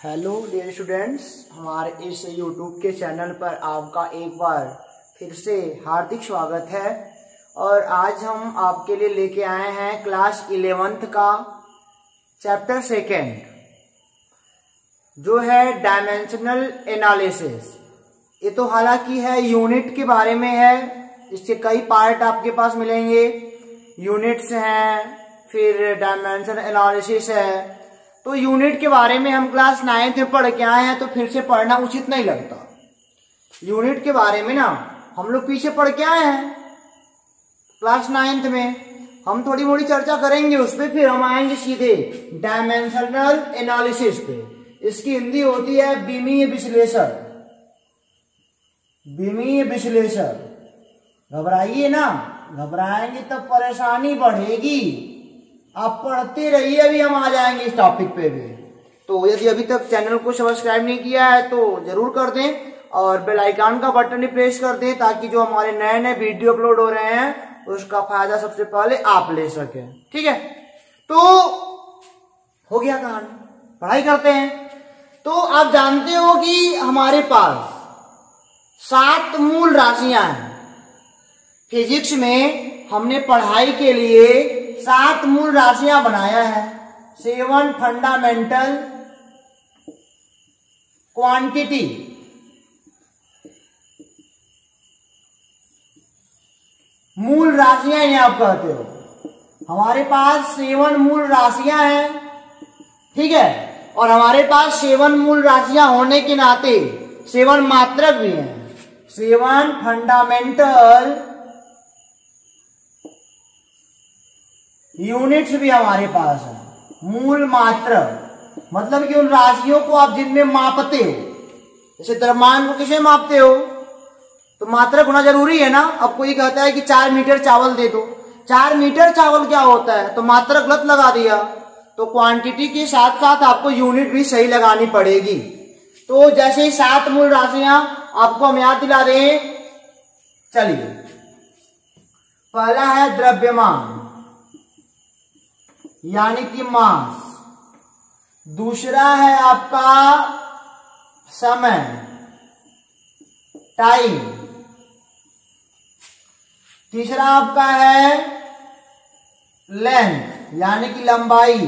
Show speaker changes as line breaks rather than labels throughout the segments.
Hello dear students, हमारे इस YouTube के चैनल पर आपका एक बार फिर से हार्दिक स्वागत है। और आज हम आपके लिए लेके आए हैं क्लास 11th का चैप्टर सेकेंड, जो है डायमेंशनल एनालिसिस। ये तो हालांकि है यूनिट के बारे में है, इसके कई पार्ट आपके पास मिलेंगे। यूनिट्स हैं, फिर डायमेंशनल एनालिसिस है। तो यूनिट के बारे में हम क्लास 9th में पढ़ के आए हैं, तो फिर से पढ़ना उचित नहीं लगता। यूनिट के बारे में ना हम लोग पीछे पढ़ के आए हैं क्लास 9th में। हम थोड़ी मोड़ी चर्चा करेंगे उस पर, फिर हम आएंगे सीधे डायमेंशनल एनालिसिस पे। इसकी हिंदी होती है विमीय विश्लेषण। विमीय विश्लेषण। घबराइए ना, घबराएंगे तब परेशानी बढ़ेगी। आप पढ़ते रहिए, अभी हम आ जाएंगे इस टॉपिक पे भी। तो यदि अभी तक चैनल को सब्सक्राइब नहीं किया है तो जरूर कर दें, और बेल आइकन का बटन भी प्रेस कर दें, ताकि जो हमारे नए नए वीडियो अपलोड हो रहे हैं उसका फायदा सबसे पहले आप ले सकें। ठीक है, तो हो गया कहानी, पढ़ाई करते हैं। तो आप जानते हो कि हमारे पास 7 मूल राशियां हैं। फिजिक्स में हमने पढ़ाई के लिए 7 मूल राशियां बनाया है। 7 फंडामेंटल क्वांटिटी। मूल राशियां इन्हें आप कहते हो। हमारे पास 7 मूल राशियां हैं, ठीक है। और हमारे पास 7 मूल राशियां होने के नाते 7 मात्रक भी हैं। 7 फंडामेंटल यूनिट्स भी हमारे पास है। मूल मात्रक मतलब कि उन राशियों को आप जिनमें मापते हो। जैसे द्रव्यमान को किसे मापते हो, तो मात्रक होना जरूरी है ना। अब कोई कहता है कि 4 मीटर चावल दे दो, 4 मीटर चावल क्या होता है, तो मात्रक गलत लगा दिया। तो क्वांटिटी के साथ साथ आपको यूनिट भी सही लगानी पड़ेगी। तो जैसे 7 मूल राशियां आपको हम याद दिला दें। चलिए, पहला है द्रव्यमान यानी कि मास। दूसरा है आपका समय, टाइम। तीसरा आपका है लेंथ यानी कि लंबाई।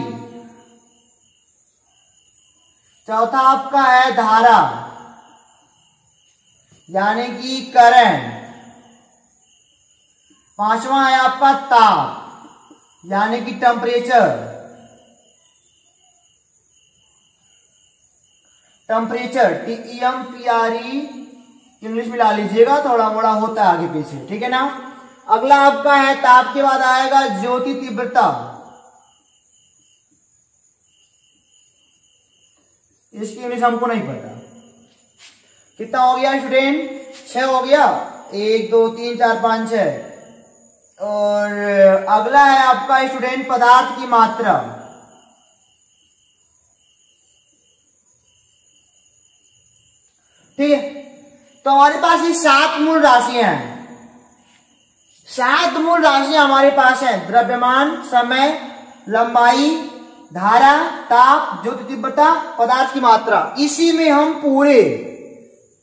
चौथा आपका है धारा यानी कि करंट। पांचवा है आपका ताप यानी कि टेम्परेचर। टेम्परेचर TEMPRE इंग्लिश में ला लीजिएगा, थोड़ा मोड़ा होता है आगे पीछे, ठीक है ना। अगला आपका है ताप के बाद आएगा ज्योति तीव्रता। इसकी इंग्लिश हमको नहीं पता। कितना हो गया स्टूडेंट? 6 हो गया। 1 2 3 4 5 6। और अगला है आपका स्टूडेंट पदार्थ की मात्रा। ठीक है, तो हमारे पास ये 7 मूल राशियां हैं। 7 मूल राशियां हमारे पास हैं। द्रव्यमान, समय, लंबाई, धारा, ताप, ज्योति तीव्रता, पदार्थ की मात्रा। इसी में हम पूरे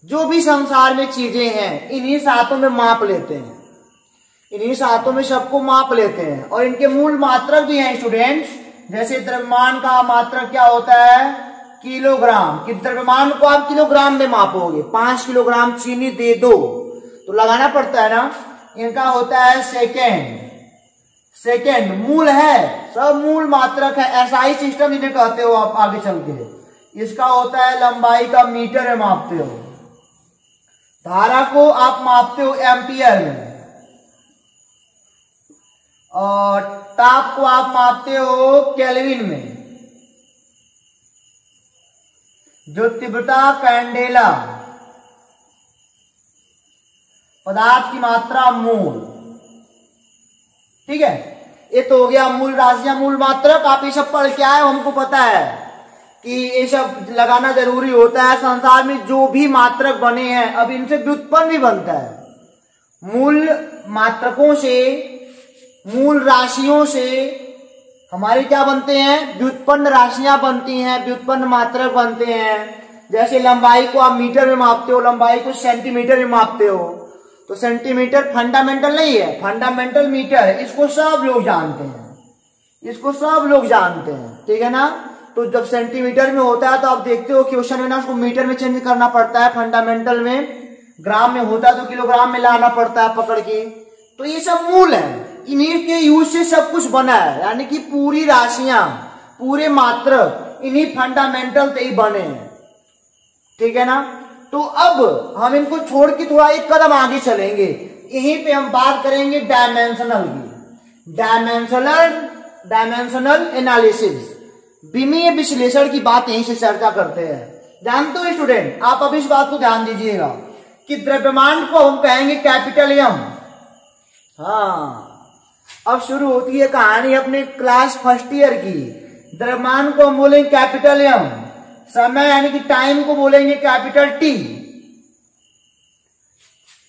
जो भी संसार में चीजें हैं इन्हीं 7 में माप लेते हैं। इन्हीं 7 में सबको माप लेते हैं। और इनके मूल मात्रक भी हैं स्टूडेंट्स। जैसे द्रव्यमान का मात्रक क्या होता है? किलोग्राम। कि द्रव्यमान को आप किलोग्राम में मापोगे। 5 किलोग्राम चीनी दे दो तो लगाना पड़ता है ना। इनका होता है सेकेंड। सेकेंड मूल है, सब मूल मात्रक है। SI सिस्टम जिन्हें कहते हो आप आगे चल के। इसका होता है लंबाई का मीटर में मापते हो। धारा को आप मापते हो एम्पियर में। और ताप को आप मापते हो केल्विन में। जो तीव्रता कैंडेला। पदार्थ की मात्रा मोल। ठीक है, ये तो हो गया मूल राशियां, मूल मात्रक। आप ये सब पढ़ के आए, हमको पता है कि ये सब लगाना जरूरी होता है। संसार में जो भी मात्रक बने हैं, अब इनसे व्युत्पन्न भी बनता है। मूल मात्रकों से, मूल राशियों से हमारे क्या बनते हैं, व्युत्पन्न राशियां बनती हैं, व्युत्पन्न मात्रक बनते हैं। जैसे लंबाई को आप मीटर में मापते हो, लंबाई को सेंटीमीटर में मापते हो, तो सेंटीमीटर फंडामेंटल नहीं है, फंडामेंटल मीटर है। इसको सब लोग जानते हैं, इसको सब लोग जानते हैं, ठीक है ना। तो जब सेंटीमीटर में होता है तो आप देखते हो क्वेश्चन में ना उसको मीटर में चेंज करना पड़ता है, फंडामेंटल में ग्राम में होता है तो किलोग्राम में लाना पड़ता है पकड़ के। तो ये सब मूल है, इन्हीं के यूज से सब कुछ बना है, यानी कि पूरी राशियां, पूरे मात्रक इन्हीं फंडामेंटल से ही बने हैं, ठीक है ना। तो अब हम इनको छोड़ के थोड़ा एक कदम आगे चलेंगे, यहीं पे हम बात करेंगे डायमेंशनल की, डायमेंशनल एनालिसिस, विमीय विश्लेषण की बात यहीं से चर्चा करते हैं। जानते हो स्टूडेंट, आप अब इस बात को ध्यान दीजिएगा कि द्रव्यमान को हम कहेंगे कैपिटल एम। हाँ, अब शुरू होती है कहानी अपने क्लास फर्स्ट ईयर की। द्रव्यमान को हम बोलेंगे कैपिटल एम, समय यानी कि टाइम को बोलेंगे कैपिटल टी,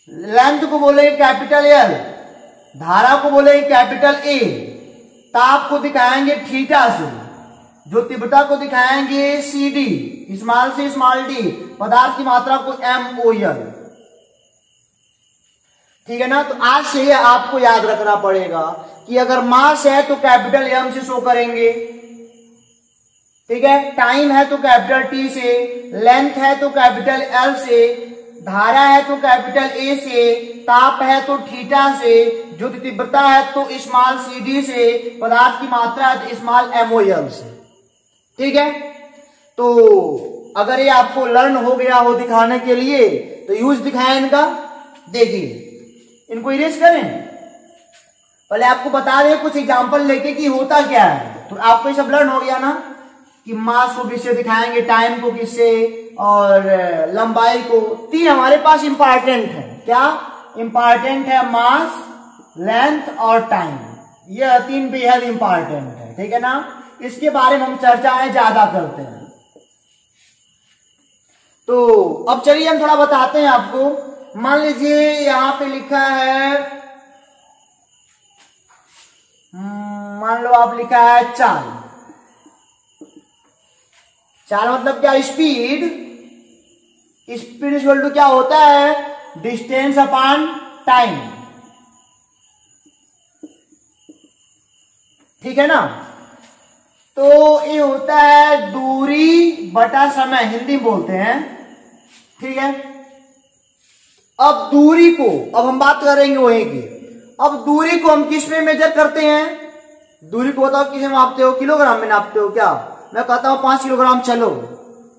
लेंथ को बोलेंगे कैपिटल एल, धारा को बोलेंगे कैपिटल ए, ताप को दिखाएंगे थीटा से, जो तीव्रता को दिखाएंगे सी डी, स्मॉल से स्मॉल डी, पदार्थ की मात्रा को एम ओ एल, ठीक है ना। तो आज से आपको याद रखना पड़ेगा कि अगर मास है तो कैपिटल एम से शो करेंगे, ठीक है, टाइम है तो कैपिटल टी से, लेंथ है तो कैपिटल एल से, धारा है तो कैपिटल ए से, ताप है तो थीटा से, जो तीव्रता है तो स्मॉल सी डी से, पदार्थ की मात्रा है तो स्मॉल एम ओ एल से, ठीक है। तो अगर ये आपको लर्न हो गया हो दिखाने के लिए तो यूज दिखाएं इनका, देखिए इनको इरेज करें, पहले आपको बता दें कुछ एग्जांपल लेके कि होता क्या है। तो आपको ये सब लर्न हो गया ना कि मास को किससे दिखाएंगे, टाइम को किससे, और लंबाई को। तीन हमारे पास इंपॉर्टेंट है, क्या इंपॉर्टेंट है, मास, लेंथ और टाइम, ये तीन बेहद इंपॉर्टेंट है, ठीक है ना। इसके बारे में हम चर्चाएं ज्यादा करते हैं। तो अब चलिए हम थोड़ा बताते हैं आपको। मान लीजिए यहां पे लिखा है, मान लो आप लिखा है चाल। चाल मतलब क्या, स्पीड। स्पीड इक्वल टू क्या होता है, डिस्टेंस अपॉन टाइम, ठीक है ना। तो ये होता है दूरी बटा समय, हिंदी बोलते हैं, ठीक है। अब दूरी को, अब हम बात करेंगे वहीं की। अब दूरी को हम किस में मेजर करते हैं, दूरी को बताओ किसे मापते हो, किलोग्राम में नापते हो क्या। मैं कहता हूं 5 किलोग्राम चलो,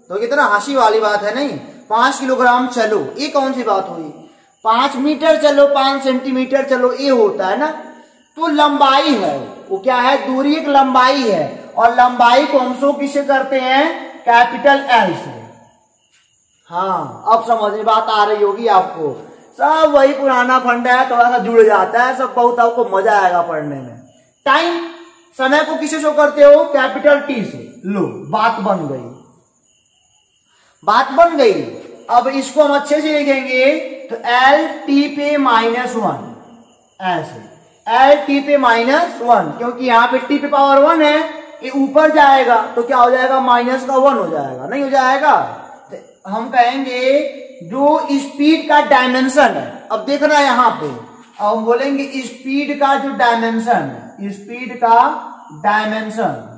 तो कितना हंसी वाली बात है नहीं, 5 किलोग्राम चलो, ये कौन सी बात हुई। 5 मीटर चलो, 5 सेंटीमीटर चलो, ये होता है ना। तो लंबाई है वो, क्या है, दूरी एक लंबाई है, और लंबाई को हम शो किससे करते हैं, कैपिटल एल से। हाँ, अब समझ में बात आ रही होगी आपको। सब वही पुराना फंडा है, थोड़ा सा जुड़ जाता है सब, बहुत आपको मजा आएगा पढ़ने में। टाइम, समय को किससे शो करते हो, कैपिटल टी से। लो, बात बन गई, बात बन गई। अब इसको हम अच्छे से लिखेंगे तो एल टी पे -1, ऐसे एल टी पे -1, क्योंकि यहाँ पे टी पे पावर 1 है, ये ऊपर जाएगा तो क्या हो जाएगा, माइनस का 1 हो जाएगा, नहीं हो जाएगा। तो हम कहेंगे जो स्पीड का डायमेंशन है, अब देखना यहां पे, अब हम बोलेंगे स्पीड का जो डायमेंशन है, स्पीड का डायमेंशन।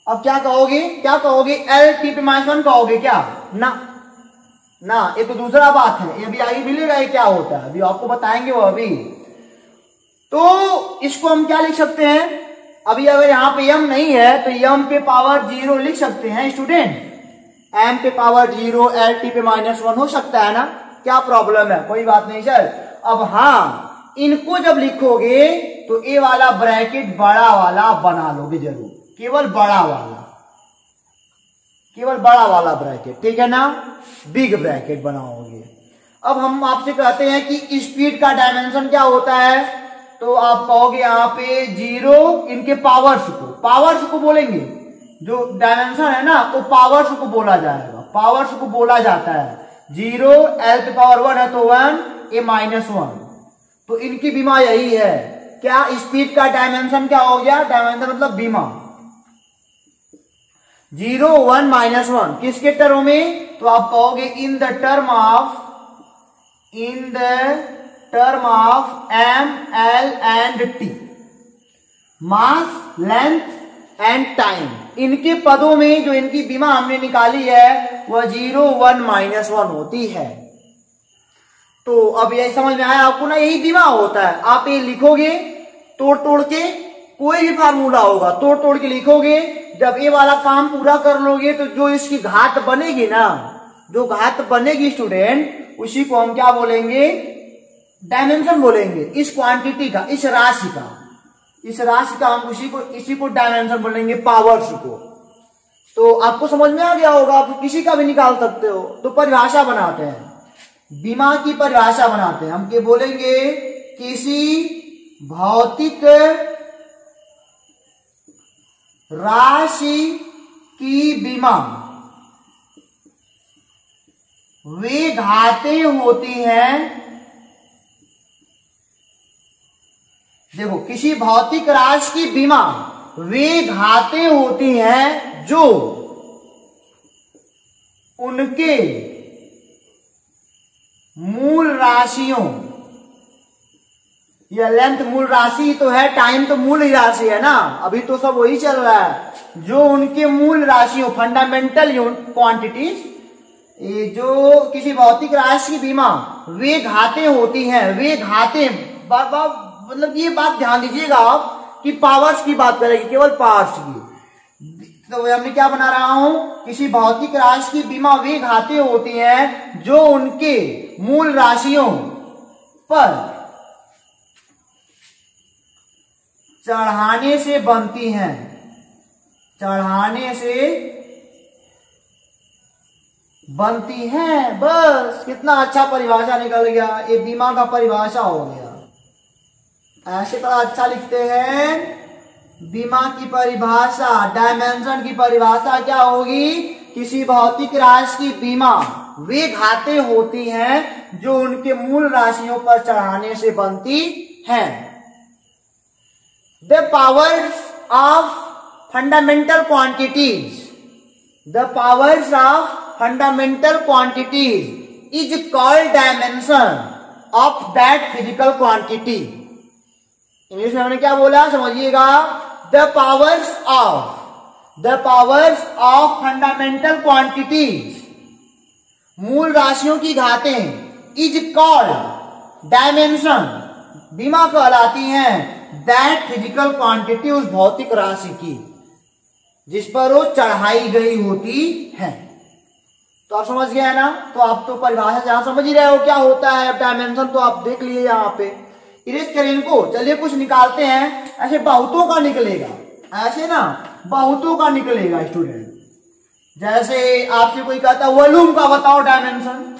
अब क्या कहोगे, क्या कहोगे, एल टी पे -1 कहोगे क्या, ना ना, ये तो दूसरा बात है, ये भी आगे मिलेगा ये क्या होता है, अभी आपको बताएंगे वो अभी। तो इसको हम क्या लिख सकते हैं, अभी अगर यहाँ पे m नहीं है तो m पे पावर 0 लिख सकते हैं स्टूडेंट, m पे पावर 0, एल टी पे -1 हो सकता है ना, क्या प्रॉब्लम है, कोई बात नहीं सर। अब हाँ, इनको जब लिखोगे तो ए वाला ब्रैकेट बड़ा वाला बना लोगे जरूर, केवल बड़ा वाला, केवल बड़ा वाला ब्रैकेट, ठीक है ना, बिग ब्रैकेट बनाओगे। अब हम आपसे कहते हैं कि स्पीड का डायमेंशन क्या होता है, तो आप कहोगे यहाँ पे 0 इनके पावर्स को बोलेंगे, जो डायमेंशन है ना वो पावर्स को बोला जाएगा, पावर्स को बोला जाता है। 0 एल पे पावर 1 है तो 1, ए -1, तो इनकी बीमा यही है क्या स्पीड का डायमेंशन क्या हो गया, डायमेंशन मतलब बीमा 0 1 -1 किसके टर्म में, तो आप कहोगे in the term of M L and T, mass length and time, इनके पदों में जो इनकी बीमा हमने निकाली है वह 0 1 -1 होती है। तो अब यही समझ में आया आपको ना, यही बीमा होता है। आप ये लिखोगे तोड़ तोड़ के, कोई भी फार्मूला होगा तोड़ तोड़ के लिखोगे, जब ये वाला काम पूरा कर लोगे तो जो इसकी घात बनेगी ना, जो घात बनेगी स्टूडेंट, उसी को हम क्या बोलेंगे, डायमेंशन बोलेंगे। इस क्वांटिटी का, इस राशि का हम इसी को डायमेंशन बोलेंगे, पावर्स को। तो आपको समझ में आ गया होगा, आप किसी का भी निकाल सकते हो। तो परिभाषा बनाते हैं, बीमा की परिभाषा बनाते हैं हम, क्या बोलेंगे, किसी भौतिक राशि की बीमा वे घातें होती हैं, देखो किसी भौतिक राशि की बीमा वे घातें होती हैं जो उनके मूल राशियों, यह लेंथ मूल राशि तो है, टाइम तो मूल राशि है ना, अभी तो सब वही चल रहा है, जो उनके मूल राशियों, फंडामेंटल क्वांटिटीज, ये जो किसी भौतिक राशि की बीमा वे घातें होती हैं, वे घातें मतलब ये बात ध्यान दीजिएगा आप कि पावर्स की बात करेंगे, केवल पावर्स की। तो हमने क्या बना रहा हूं, किसी भौतिक राशि की बीमा वे घातें होती हैं जो उनके मूल राशियों पर चढ़ाने से बनती हैं, चढ़ाने से बनती हैं। बस कितना अच्छा परिभाषा निकल गया, ये बीमा का परिभाषा हो गया। ऐसे बड़ा अच्छा लिखते हैं, बीमा की परिभाषा, डायमेंशन की परिभाषा क्या होगी, किसी भौतिक राशि की बीमा वे घातें होती हैं जो उनके मूल राशियों पर चढ़ाने से बनती हैं। The powers of fundamental quantities, the powers of fundamental quantities is called dimension of that physical quantity. English में हमने क्या बोला, समझिएगा, the powers of fundamental quantities, मूल राशियों की घातें, इज कॉल्ड डायमेंशन, बीमा कहलाती हैं, दैट फिजिकल क्वांटिटी, उस भौतिक राशि की जिस पर वो चढ़ाई गई होती है। तो आप समझ गए ना, तो आप तो परिभाषा जहां समझ ही रहे हो क्या होता है डायमेंशन, तो आप देख लिए यहाँ पे। इरेज करें इनको, चलिए कुछ निकालते हैं, ऐसे बहुतों का निकलेगा, ऐसे ना बहुतों का निकलेगा स्टूडेंट। जैसे आपसे कोई कहता है वॉल्यूम का बताओ डायमेंशन,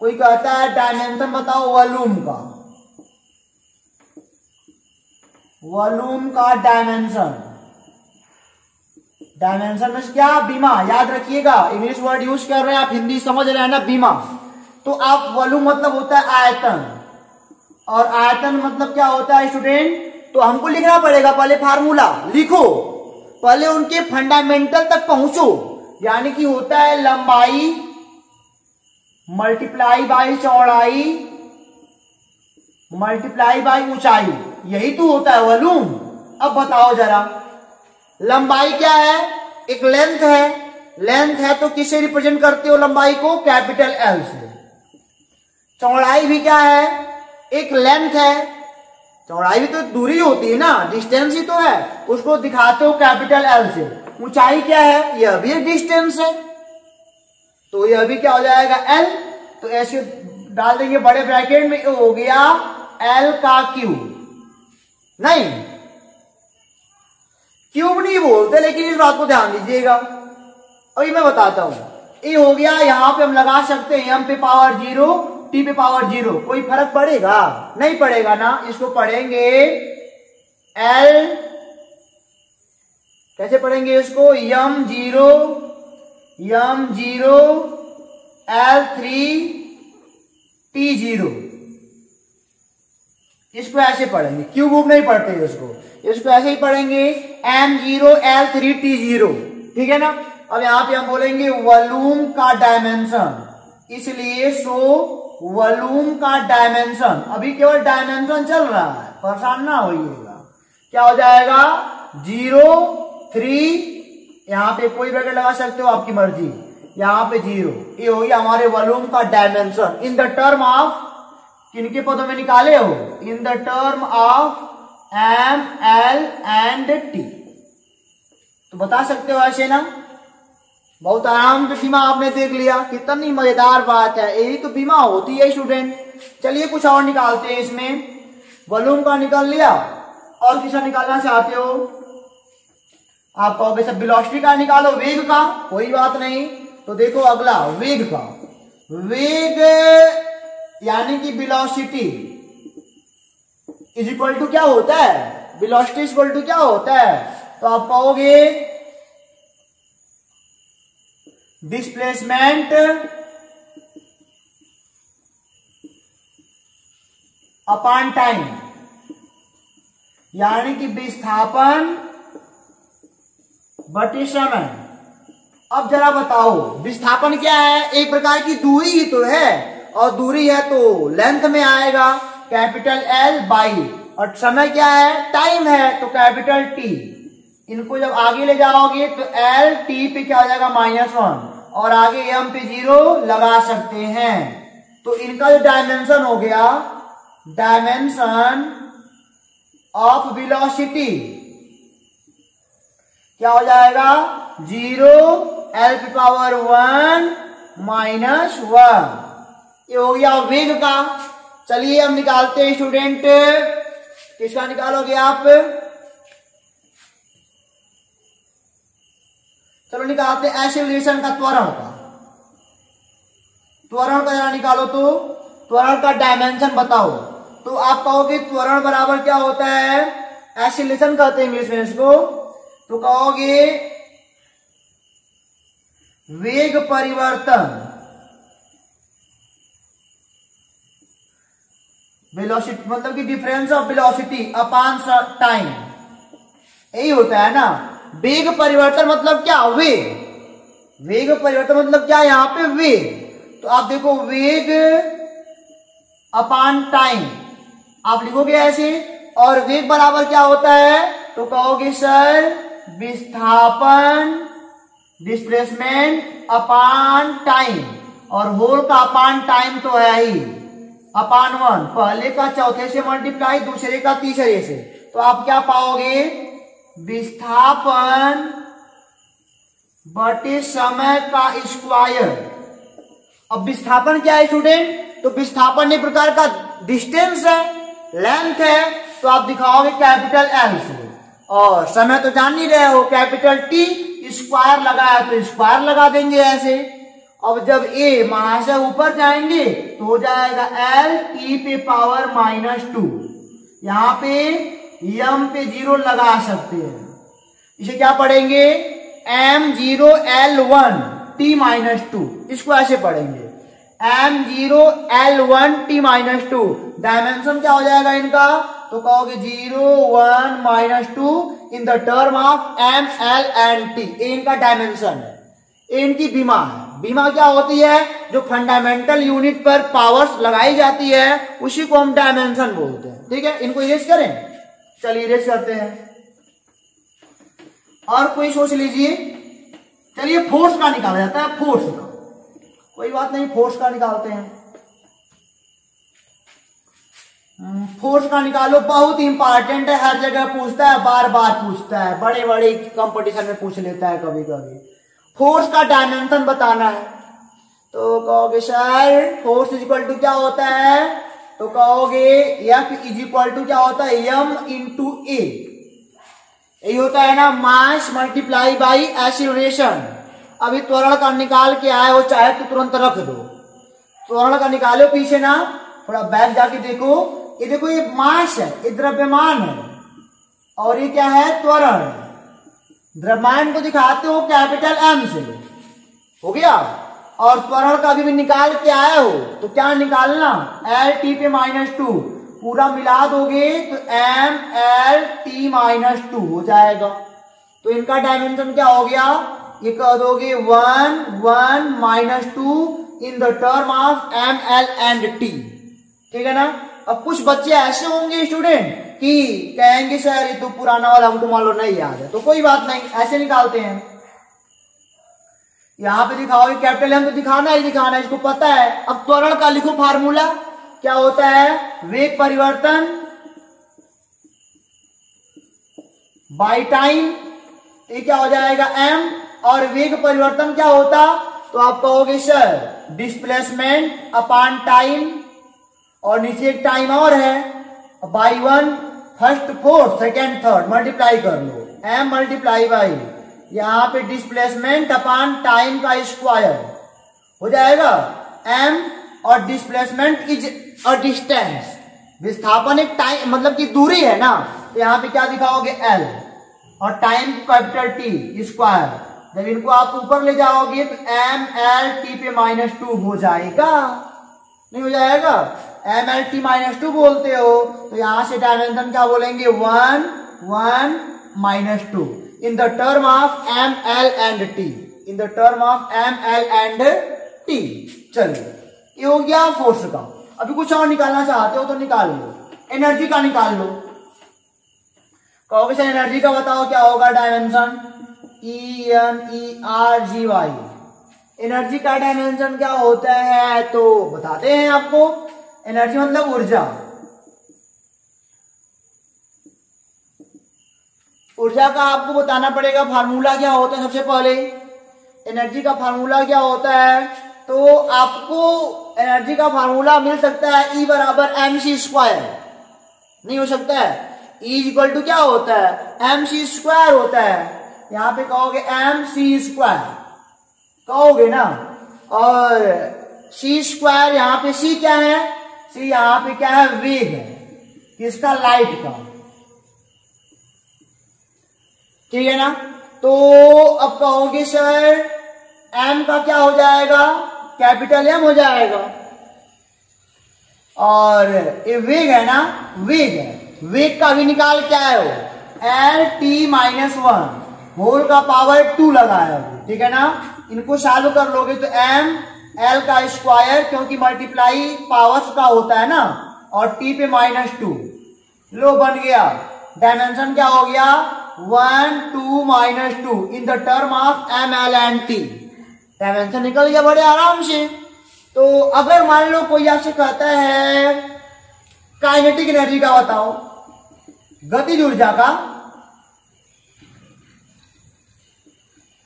कोई कहता है डायमेंशन बताओ वॉल्यूम का, वॉल्यूम का डायमेंशन, डायमेंशन में क्या, बीमा, याद रखिएगा इंग्लिश वर्ड यूज कर रहे हैं आप, हिंदी समझ रहे हैं ना, बीमा। तो आप वॉल्यूम मतलब होता है आयतन, और आयतन मतलब क्या होता है स्टूडेंट, तो हमको लिखना पड़ेगा, पहले फार्मूला लिखो, पहले उनके फंडामेंटल तक पहुंचो, यानी कि होता है लंबाई मल्टीप्लाई बाई चौड़ाई मल्टीप्लाई बाई ऊंचाई, यही तो होता है वॉल्यूम। अब बताओ जरा, लंबाई क्या है, एक लेंथ है, लेंथ है तो किससे रिप्रेजेंट करते हो लंबाई को, कैपिटल एल से। चौड़ाई भी क्या है, एक लेंथ है, चौड़ाई भी तो दूरी होती है ना, डिस्टेंस ही तो है, उसको दिखाते हो कैपिटल एल से। ऊंचाई क्या है, यह भी एक डिस्टेंस है, तो यह भी क्या हो जाएगा एल, तो ऐसे डाल देंगे बड़े ब्रैकेट में, हो गया एल का क्यूब, नहीं क्यूब नहीं बोलते, लेकिन इस बात को ध्यान दीजिएगा। अभी मैं बताता हूं, ये हो गया, यहां पे हम लगा सकते हैं एम पे पावर 0 टी पे पावर 0, कोई फर्क पड़ेगा, नहीं पड़ेगा ना, इसको पढ़ेंगे एल, कैसे पढ़ेंगे इसको, यम 0 L3 T0, इसको ऐसे पढ़ेंगे, क्यूब वूब नहीं पढ़ते इसको ऐसे ही पढ़ेंगे m0 L3 T0, ठीक है ना। अब यहाँ पे हम बोलेंगे वॉल्यूम का डायमेंशन, इसलिए सो वॉल्यूम का डायमेंशन, अभी केवल डायमेंशन चल रहा है, परेशान ना होइएगा। क्या हो जाएगा 0 3, यहाँ पे कोई ब्रैकेट लगा सकते हो आपकी मर्जी, यहाँ पे 0, ये हो गया हमारे वॉल्यूम का dimension in the term of, किनके पदों में निकाले हो, इन the term of M L and T। तो बता सकते हो ऐसे ना, बहुत आराम से बीमा आपने देख लिया, कितनी मजेदार बात है, यही तो बीमा होती है स्टूडेंट। चलिए कुछ और निकालते हैं इसमें, वॉल्यूम का निकाल लिया, और किसका निकालना चाहते हो आप कहोगे सब वेलोसिटी का निकालो, वेग का, कोई बात नहीं। तो देखो अगला वेग का, वेग यानी कि वेलोसिटी इज इक्वल टू क्या होता है, वेलोसिटी इज इक्वल टू क्या होता है, तो आप कहोगे डिस्प्लेसमेंट अपॉन टाइम, यानी कि विस्थापन बटे समय। अब जरा बताओ विस्थापन क्या है, एक प्रकार की दूरी ही तो है, और दूरी है तो लेंथ में आएगा कैपिटल L बाई, और समय क्या है, टाइम है, तो कैपिटल T। इनको जब आगे ले जाओगे तो L T पे क्या हो जाएगा -1, और आगे M पे 0 लगा सकते हैं। तो इनका जो डायमेंशन हो गया, डायमेंशन ऑफ वेलोसिटी क्या हो जाएगा 0 L की पावर 1 -1, ये हो गया वेग का। चलिए हम निकालते हैं स्टूडेंट, किसका निकालोगे आप, चलो निकालते हैं एक्सीलरेशन का, त्वरण का, त्वरण का जरा निकालो। तो त्वरण का डायमेंशन बताओ, तो आप कहोगे त्वरण बराबर क्या होता है, एक्सीलरेशन कहते हैं इंग्लिश में इसको, तो कहोगे वेग परिवर्तन, वेलोसिटी मतलब कि difference of velocity upon time, यही होता है ना। वेग परिवर्तन मतलब क्या, वेग, वेग परिवर्तन मतलब क्या, यहाँ पे वेग, तो आप देखो वेग अपॉन टाइम आप लिखोगे ऐसे, और वेग बराबर क्या होता है, तो कहोगे सर विस्थापन डिस्प्लेसमेंट अपॉन टाइम, और होल का अपॉन टाइम तो है ही, अपॉन 1, पहले का चौथे से मल्टीप्लाई, दूसरे का तीसरे से, तो आप क्या पाओगे विस्थापन बटे समय का स्क्वायर। अब विस्थापन क्या है स्टूडेंट, तो विस्थापन एक प्रकार का डिस्टेंस है, लेंथ है, तो आप दिखाओगे कैपिटल L से, और समय तो जान ही रहे हो कैपिटल T, स्क्वायर लगाया तो स्क्वायर लगा देंगे ऐसे। अब जब A वहां से ऊपर जाएंगे तो हो जाएगा L T पे पावर -2, यहां पे M पे 0 लगा सकते हैं, इसे क्या पढ़ेंगे M0 L1 T -2, इसको ऐसे पढ़ेंगे M0 L1 T -2। डायमेंशन क्या हो जाएगा इनका, तो कहोगे 0 1 -2 इन the term of M L and T, इनका डायमेंशन है, इनकी बीमा है। बीमा क्या होती है, जो फंडामेंटल यूनिट पर पावर्स लगाई जाती है उसी को हम डायमेंशन बोलते हैं, ठीक है। इनको इरेज करें, चलिए इरेज करते हैं, और कोई सोच लीजिए। चलिए फोर्स का निकाला जाता है, फोर्स का, कोई बात नहीं, फोर्स का निकालते हैं। फोर्स का निकालो, बहुत इंपॉर्टेंट है, हर जगह पूछता है, बार बार पूछता है, बड़े बड़े कंपटीशन में पूछ लेता है कभी कभी। फोर्स का डायमेंशन बताना है, तो कहोगे sir force is equal to क्या होता है, तो कहोगे F इज इक्वल टू क्या होता है, M इंटू A, यही होता है ना, मास मल्टीप्लाई बाई एक्सीलरेशन। अभी त्वरण का निकाल के आए हो, चाहे तो तुरंत रख दो, त्वरण का निकालो पीछे ना, थोड़ा बैक जाके देखो, ये देखो ये मास है, ये द्रव्यमान है, और ये क्या है, त्वरण। द्रव्यमान को दिखाते हो कैपिटल M से, हो गया, और त्वरण का भी निकाल के आए हो, तो क्या निकालना, L T पे -2, पूरा मिला दोगे तो mlt-2 हो जाएगा। तो इनका डायमेंशन क्या हो गया, ये कह दोगे 1 1 -2 इन the term of ml and t। ठीक है ना। अब कुछ बच्चे ऐसे होंगे स्टूडेंट कि कहेंगे सर ये तो पुराना वाला हमको मान लो नहीं याद है, तो कोई बात नहीं, ऐसे निकालते हैं। यहां पे दिखाओगे कैपिटल एम तो दिखाना ही दिखाना है, इसको पता है। अब त्वरण का लिखो फार्मूला, क्या होता है, वेग परिवर्तन बाय टाइम, ये क्या हो जाएगा m, और वेग परिवर्तन क्या होता, तो आप कहोगे सर डिस्प्लेसमेंट अपॉन टाइम, और नीचे एक टाइम और है, by 1 first fourth second third multiply कर लो, m मल्टीप्लाई बाई यहां पे डिस्प्लेसमेंट अपॉन टाइम का स्क्वायर हो जाएगा m, और डिस्प्लेसमेंट इज अ डिस्टेंस, विस्थापन एक टाइम मतलब कि दूरी है ना, तो यहां पे क्या दिखाओगे l, और टाइम कैपिटल T स्क्वायर। जब इनको आप ऊपर ले जाओगे तो mlt पे -2 हो जाएगा, नहीं हो जाएगा, mlt -2 बोलते हो, तो यहां से डायमेंशन क्या बोलेंगे 1 1 -2 इन the term of ml and t, in the term of ml and t। चलिए ये हो गया फोर्स का। अभी कुछ और निकालना चाहते हो तो निकाल लो, एनर्जी का निकाल लो। कहोगे सर एनर्जी का बताओ क्या होगा डायमेंशन, ENERGY, एनर्जी का डायमेंशन क्या होता है तो बताते हैं आपको। एनर्जी मतलब ऊर्जा, ऊर्जा का आपको बताना पड़ेगा फार्मूला क्या होता है। सबसे पहले एनर्जी का फार्मूला क्या होता है, तो आपको एनर्जी का फार्मूला मिल सकता है E बराबर mc², नहीं हो सकता है, E इक्वल टू क्या होता है mc² होता है। यहां पे कहोगे mc², कहोगे ना, और c² यहां पे c क्या है, c यहां पे क्या है, वेग है, किसका, लाइट का, ठीक है ना। तो अब कहोगे सर m का क्या हो जाएगा, कैपिटल M हो जाएगा, और ये वेग है ना, वेग है, वेग का भी निकाल क्या है वो LT-1 होल का पावर 2 लगाया, ठीक है ना। इनको सॉल्व कर लोगे तो m l का स्क्वायर, क्योंकि मल्टीप्लाई पावर्स का होता है ना, और t पे -2, लो बन गया। डायमेंशन क्या हो गया 1 2 -2 इन the term of ml and t, dimension निकल गया बड़े आराम से। तो अगर मान लो कोई आपसे कहता है काइनेटिक एनर्जी का बताओ, गतिज ऊर्जा का,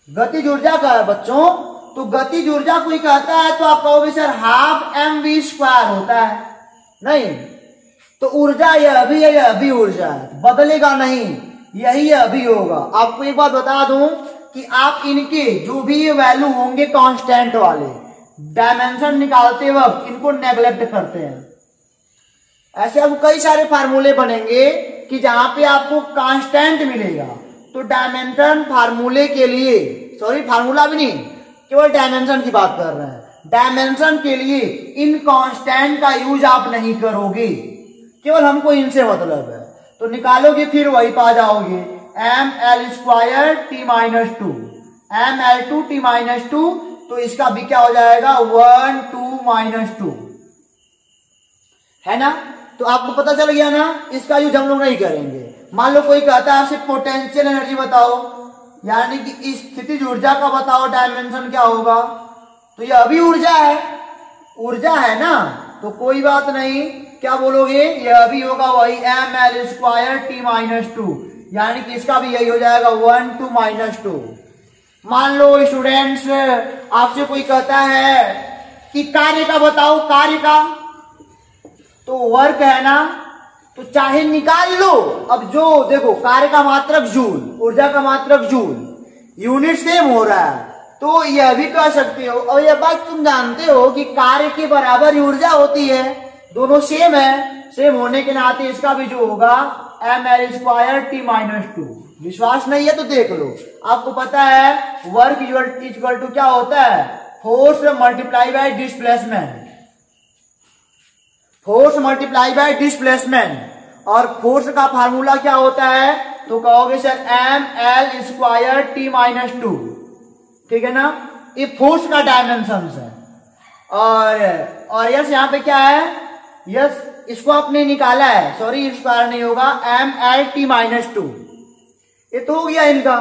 गतिज ऊर्जा का है बच्चों, तो गतिज ऊर्जा कोई कहता है तो आप कहोगे सर हाफ mv² होता है, नहीं, तो ऊर्जा यह भी है, यह भी ऊर्जा है, बदलेगा नहीं, यही अभी होगा। आपको एक बात बता दूं कि आप इनके जो भी ये वैल्यू होंगे कांस्टेंट वाले, डायमेंशन निकालते वक्त इनको नेग्लेक्ट करते हैं। ऐसे अब कई सारे फार्मूले बनेंगे कि जहां पे आपको कांस्टेंट मिलेगा, तो डायमेंशन फार्मूले के लिए, सॉरी फार्मूला भी नहीं, केवल डायमेंशन की बात कर रहे हैं, डायमेंशन के लिए इन कांस्टेंट का यूज आप नहीं करोगे, केवल हमको इनसे मतलब है। तो निकालोगे फिर वही पा जाओगे ml² t-2, ml2 t-2, तो इसका भी क्या हो जाएगा 1 2 -2, है ना। तो आपको पता चल गया ना, इसका यूज हम लोग नहीं करेंगे। मान लो कोई कहता है आपसे पोटेंशियल एनर्जी बताओ, यानी कि स्थितिज ऊर्जा का बताओ डायमेंशन क्या होगा, तो ये अभी ऊर्जा है, ऊर्जा है ना, तो कोई बात नहीं, क्या बोलोगे, ये अभी होगा वही ml² t-2, यानी कि इसका भी यही हो जाएगा 1 2 -2। मान लो स्टूडेंट्स आपसे कोई कहता है कि कार्य का बताओ, कार्य का, तो वर्क है ना, तो चाहे निकाल लो। अब जो देखो कार्य का मात्रक जूल, ऊर्जा का मात्रक जूल, यूनिट सेम हो रहा है, तो यह भी कह सकते हो। और यह बात तुम जानते हो कि कार्य के बराबर ऊर्जा होती है, दोनों सेम है, सेम होने के नाते इसका भी जो होगा ml² t-2। विश्वास नहीं है तो देख लो, आपको पता है वर्क इक्वल टू क्या होता है, force multiply by displacement, force multiply by displacement. और फोर्स का फार्मूला क्या होता है, तो कहोगे सर ml² t-2, ठीक है ना। ये फोर्स का डायमेंशन है। और यस यहाँ पे क्या है, यस इसको आपने निकाला है, सॉरी स्क्वायर नहीं होगा, ml t-2। ये तो हो गया इनका।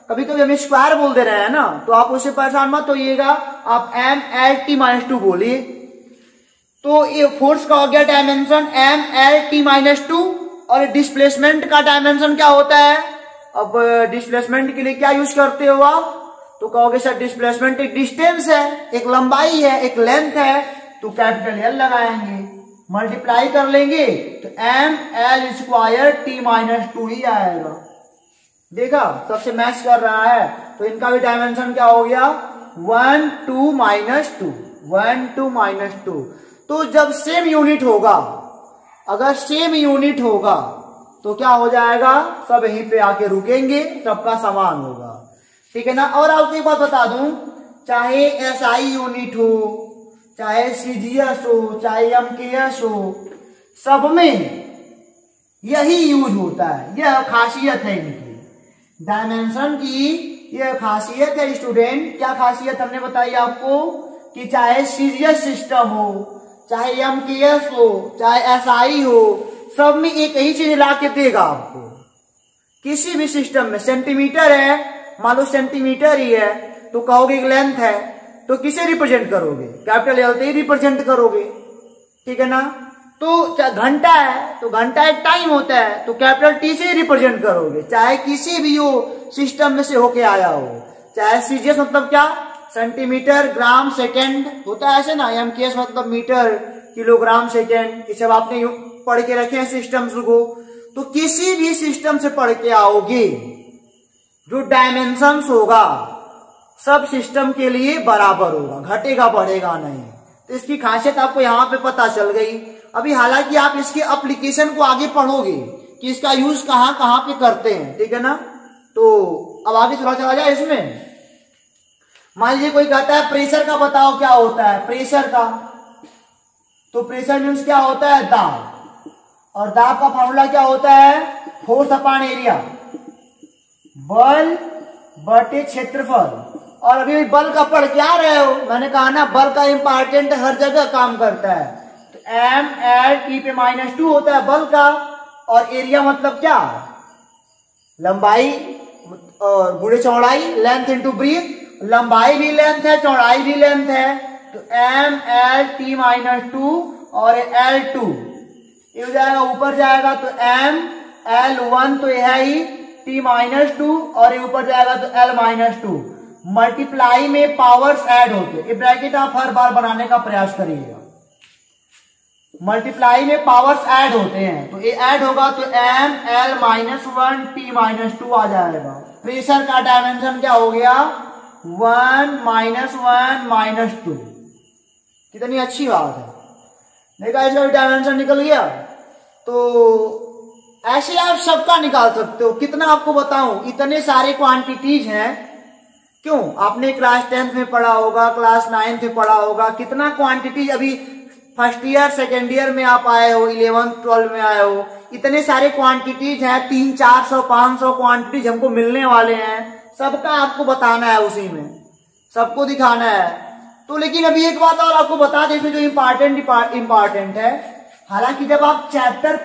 कभी कभी हम स्क्वायर बोल दे रहे हैं ना, तो आप उससे परेशान मत होइएगा, आप ml t-2 बोलिए। तो ये फोर्स का हो गया डायमेंशन ml t-2। और डिस्प्लेसमेंट का डायमेंशन क्या होता है, अब डिस्प्लेसमेंट के लिए क्या यूज करते हो आप, तो कहोगे सर डिस्प्लेसमेंट एक डिस्टेंस है, एक लंबाई है, एक लेंथ है, तो कैपिटल एल लगाएंगे, मल्टीप्लाई कर लेंगे तो ml² t-2 ही आएगा। देखा, सबसे मैच कर रहा है। तो इनका भी डायमेंशन क्या हो गया 1 2 -2, 1 2 -2। तो जब सेम यूनिट होगा, अगर सेम यूनिट होगा तो क्या हो जाएगा, सब यहीं पे आके रुकेंगे, सबका समान होगा, ठीक है ना। और आपको एक बात बता दूं, चाहे SI यूनिट हो, चाहे CGS हो, चाहे MKS हो, सब में यही यूज होता है। यह खासियत है इनकी, डायमेंशन की यह खासियत है स्टूडेंट। क्या खासियत हमने बताई आपको, कि चाहे CGS सिस्टम हो, चाहे MKS हो, चाहे SI हो, सब में एक ही चीज ला के देगा आपको। किसी भी सिस्टम में सेंटीमीटर है, मान लो सेंटीमीटर ही है, तो कहोगे लेंथ है, तो किसे रिप्रेजेंट करोगे, कैपिटल एल से ही रिप्रेजेंट करोगे, ठीक है ना। तो घंटा है, तो घंटा एक टाइम होता है, तो कैपिटल T से ही रिप्रेजेंट करोगे, चाहे किसी भी हो सिस्टम में से होके आया हो। चाहे CGS मतलब क्या, सेंटीमीटर ग्राम सेकेंड होता है ऐसे ना, MKS मतलब मीटर किलोग्राम सेकेंड, ये सब आपने पढ़ के रखे हैं सिस्टम्स को। तो किसी भी सिस्टम से पढ़ के आओगे, जो डायमेंशंस होगा सब सिस्टम के लिए बराबर होगा, घटेगा बढ़ेगा नहीं। तो इसकी खासियत आपको यहाँ पे पता चल गई। अभी हालांकि आप इसके एप्लीकेशन को आगे पढ़ोगे कि इसका यूज कहाँ कहाँ पे करते हैं, ठीक है ना। तो अब आगे चला जाए इसमें। मान लीजिए कोई कहता है प्रेशर का बताओ क्या होता है, प्रेशर का, तो प्रेशर मीन्स क्या होता है, दाब। और दाब का फॉर्मूला क्या होता है, फोर्स अपॉन एरिया, बल बटे क्षेत्रफल। और अभी बल का पढ़ के आ रहे हो, मैंने कहा ना बल का इंपॉर्टेंट हर जगह काम करता है। तो ml t-2 होता है बल का, और एरिया मतलब क्या, लंबाई और गुणे चौड़ाई, लेंथ इंटू ब्रीथ। लंबाई भी लेंथ है, चौड़ाई भी लेंथ है, तो ml t-2 और L2 ये हो जाएगा, ऊपर जाएगा तो ml1 तो यह है ही t-2, और ये ऊपर जाएगा तो L-2। मल्टीप्लाई में पावर्स ऐड होते, ये ब्रैकेट आप हर बार बनाने का प्रयास करिएगा। मल्टीप्लाई में पावर्स ऐड होते हैं, तो ये ऐड होगा तो ml-1 t-2 आ जाएगा। प्रेशर का डायमेंशन क्या हो गया 1 -1 -2। कितनी अच्छी बात है, देखा इसका डायमेंशन निकल गया। तो ऐसे आप सबका निकाल सकते हो। कितना आपको बताऊं, इतने सारे क्वांटिटीज हैं। क्यों, आपने क्लास 10th में पढ़ा होगा, क्लास 9th में पढ़ा होगा, कितना क्वांटिटीज अभी फर्स्ट ईयर सेकेंड ईयर में आप आए हो, 11th 12 में आए हो, इतने सारे क्वांटिटीज हैं, 300 400 500 क्वांटिटीज हमको मिलने वाले हैं। सबका आपको बताना है, उसी में सबको दिखाना है। तो लेकिन अभी एक बात और आपको बता दें, जो इम्पॉर्टेंट है, हालांकि जब आप चैप्टर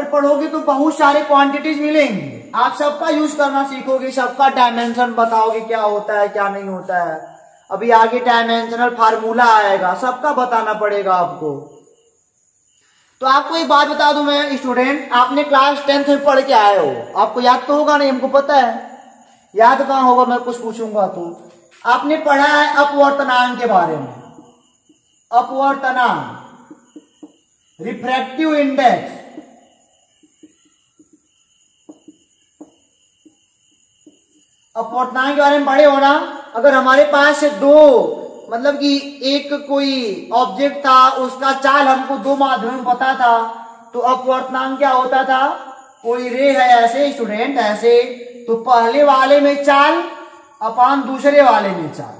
पढ़ोगे तो बहुत सारे क्वांटिटीज मिलेंगे, आप सबका यूज करना सीखोगे, सबका डायमेंशन बताओगे क्या होता है क्या नहीं होता है। अभी आगे डायमेंशनल फार्मूला आएगा, सबका बताना पड़ेगा आपको। तो आपको एक बात बता दूं मैं स्टूडेंट, आपने क्लास 10th में पढ़ के आए हो, आपको याद तो होगा नहीं, हमको पता है, याद कहां होगा, मैं कुछ पूछूंगा तो। आपने पढ़ा है अपवर्तनांक के बारे में, अपवर्तनांक, रिफ्रैक्टिव इंडेक्स, अपवर्तनांक के बारे में पढ़े हो ना। अगर हमारे पास दो, मतलब कि एक कोई ऑब्जेक्ट था, उसका चाल हमको दो माध्यम में पता था, तो अपवर्तनांक क्या होता था, कोई रे है ऐसे स्टूडेंट ऐसे, तो पहले वाले में चाल अपान दूसरे वाले में चाल,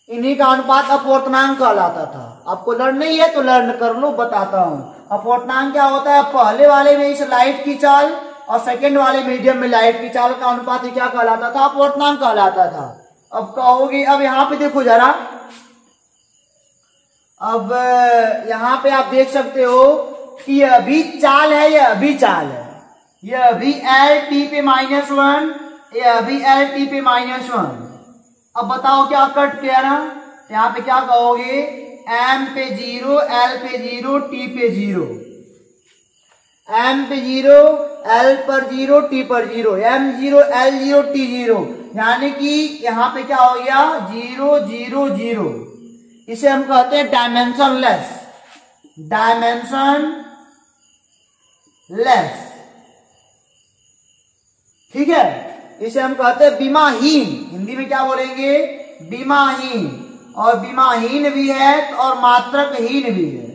इन्हीं का अनुपात अपवर्तनांक कहलाता था। आपको लर्न नहीं है तो लर्न कर लो, बताता हूं। अपवर्तनांक क्या होता है? पहले वाले में इस लाइट की चाल और सेकंड वाले मीडियम में लाइट की चाल का अनुपात ही क्या कहलाता था? अपवर्तनांक कहलाता था। अब कहोगे, अब यहाँ पे देखो जरा, अब यहाँ पे आप देख सकते हो कि यह भी चाल है, यह भी चाल है, यह भी एल टी पे -1, यह भी एल टी पे -1। अब बताओ क्या कट किया ना? यहाँ पे क्या कहोगे? एम पे 0, एल पे 0, टी पे 0, एम पे 0, एल पर 0, टी पर 0, एम 0, एल 0, टी 0, यानी कि यहाँ पे क्या हो गया? 0 0 0। इसे हम कहते हैं डायमेंशनलेस, डायमेंशनलेस। ठीक है, इसे हम कहते हैं बीमाहीन। हिंदी में क्या बोलेंगे? बीमाहीन। और बीमाहीन भी है और मात्रकहीन भी है।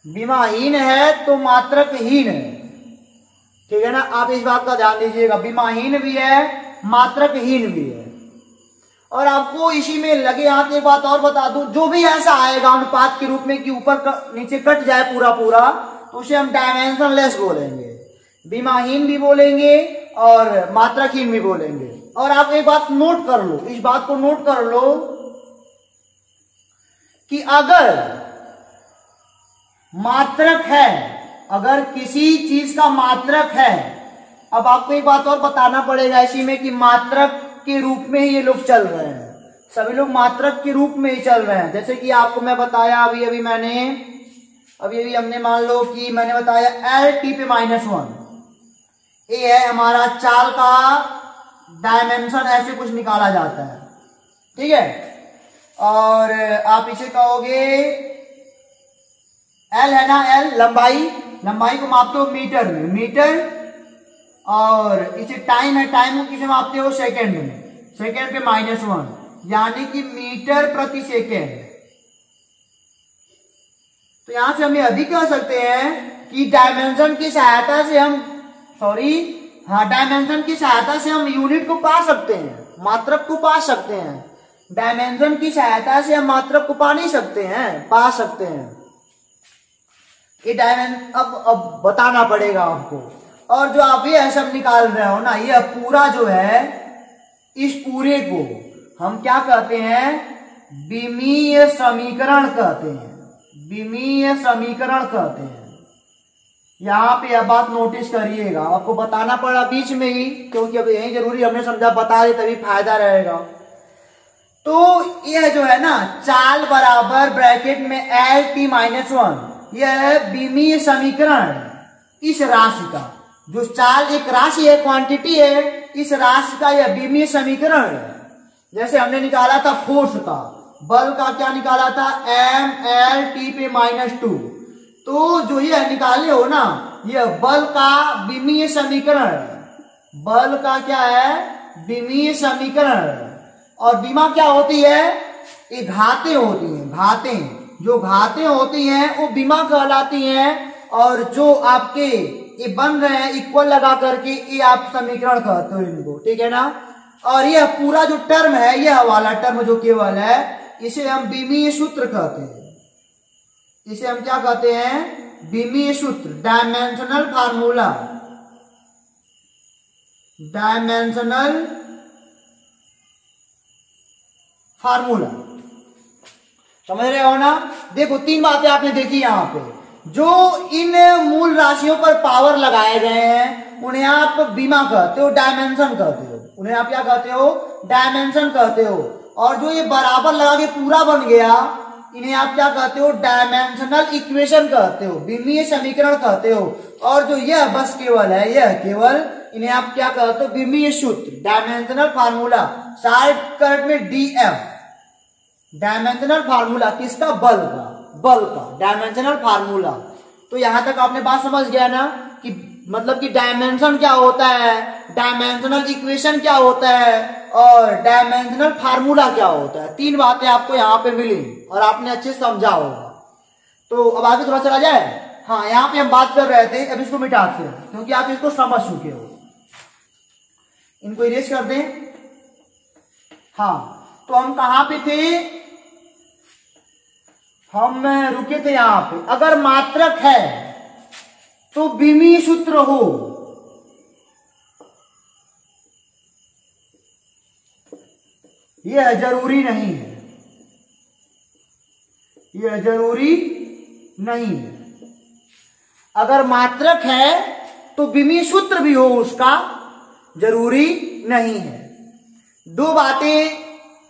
बीमाहीन है तो मात्रकहीन है, ठीक है ना? आप इस बात का ध्यान दीजिएगा, बीमाहीन भी है, मात्रकहीन भी है। और आपको इसी में लगे हाथ एक बात और बता दूं, जो भी ऐसा आएगा अनुपात के रूप में कि ऊपर नीचे कट जाए पूरा पूरा, तो उसे हम डायमेंशनलेस बोलेंगे, बीमाहीन भी बोलेंगे और मात्रकहीन भी बोलेंगे। और आप एक बात नोट कर लो, इस बात को नोट कर लो कि अगर मात्रक है, अगर किसी चीज का मात्रक है, अब आपको एक बात और बताना पड़ेगा इसी में कि मात्रक के रूप में ही ये लोग चल रहे हैं, सभी लोग मात्रक के रूप में ही चल रहे हैं। जैसे कि आपको मैं बताया अभी हमने मान लो कि मैंने बताया एल टी पे -1, ये है हमारा चाल का डायमेंशन, ऐसे कुछ निकाला जाता है, ठीक है। और आप इसे कहोगे एल है ना, एल लंबाई को मापते हो मीटर में, मीटर। और इसे टाइम है, टाइम को किसे मापते हो? सेकंड में, सेकंड पे -1, यानी कि मीटर प्रति सेकंड। तो यहां से हम यह भी कह सकते हैं कि डायमेंशन की सहायता से हम डायमेंशन की सहायता से हम यूनिट को पा सकते हैं, मात्रक को पा सकते हैं। डायमेंशन की सहायता से हम मात्रक को पा नहीं सकते हैं, पा सकते हैं। ये डायमेंशन अब बताना पड़ेगा आपको। और जो आप ये सब निकाल रहे हो ना, ये पूरा जो है, इस पूरे को हम क्या कहते हैं? विमीय समीकरण कहते हैं, विमीय समीकरण कहते हैं। यहां पे यह बात नोटिस करिएगा, आपको बताना पड़ा बीच में ही, क्योंकि अब यही जरूरी, हमने समझा बता दे तभी फायदा रहेगा। तो यह जो है ना, चाल बराबर ब्रैकेट में एल टी -1, यह विमीय समीकरण इस राशि का, जो चाल एक राशि है, क्वांटिटी है, इस राशि का यह विमीय समीकरण है। जैसे हमने निकाला था फोर्स का, बल का क्या निकाला था? एम एल टी पे -2। तो जो यह निकाले हो ना, यह बल का विमीय समीकरण है। बल का क्या है? विमीय समीकरण है। और विमा क्या होती है? ये घातें होती हैं, घातें, जो घातें होती हैं वो विमा कहलाती हैं। और जो आपके ये बन रहे हैं इक्वल लगा करके, ये आप समीकरण कहते हो इनको, ठीक है ना। और यह पूरा जो टर्म है, यह वाला टर्म जो केवल है, इसे हम विमीय सूत्र कहते हैं। इसे हम क्या कहते हैं? विमीय सूत्र, डायमेंशनल फार्मूला, डायमेंशनल फार्मूला। समझ रहे हो ना? देखो, तीन बातें आपने देखी यहां पे। जो इन मूल राशियों पर पावर लगाए गए हैं उन्हें आप विमा कहते हो, डायमेंशन कहते हो। उन्हें आप क्या कहते हो? डायमेंशन कहते हो। और जो ये बराबर लगा के पूरा बन गया, इन्हें आप क्या कहते हो? डायमेंशनल इक्वेशन कहते हो, विमीय समीकरण कहते हो। और जो यह बस केवल है, यह केवल, इन्हें आप क्या कहते हो? विमीय सूत्र, डायमेंशनल फार्मूला, शॉर्टकट में DF, डायमेंशनल फार्मूला। किसका? बल का, बल का डायमेंशनल फार्मूला। तो यहां तक आपने बात समझ गया ना कि मतलब कि डायमेंशन क्या होता है, डायमेंशनल इक्वेशन क्या होता है और डायमेंशनल फार्मूला क्या होता है। तीन बातें आपको यहाँ पे मिली और आपने अच्छे से समझा होगा। तो अब आगे थोड़ा चला जाए। हाँ, यहाँ पे हम बात कर रहे थे, अब इसको मिटाते हैं क्योंकि आप इसको समझ चुके हो। इनको इरेज कर दें। हाँ, तो हम कहां पे थे, हम रुके थे यहां पे। अगर मात्रक है तो विमीय सूत्र हो, यह जरूरी नहीं है, यह जरूरी नहीं है। अगर मात्रक है तो विमीय सूत्र भी हो उसका, जरूरी नहीं है। दो बातें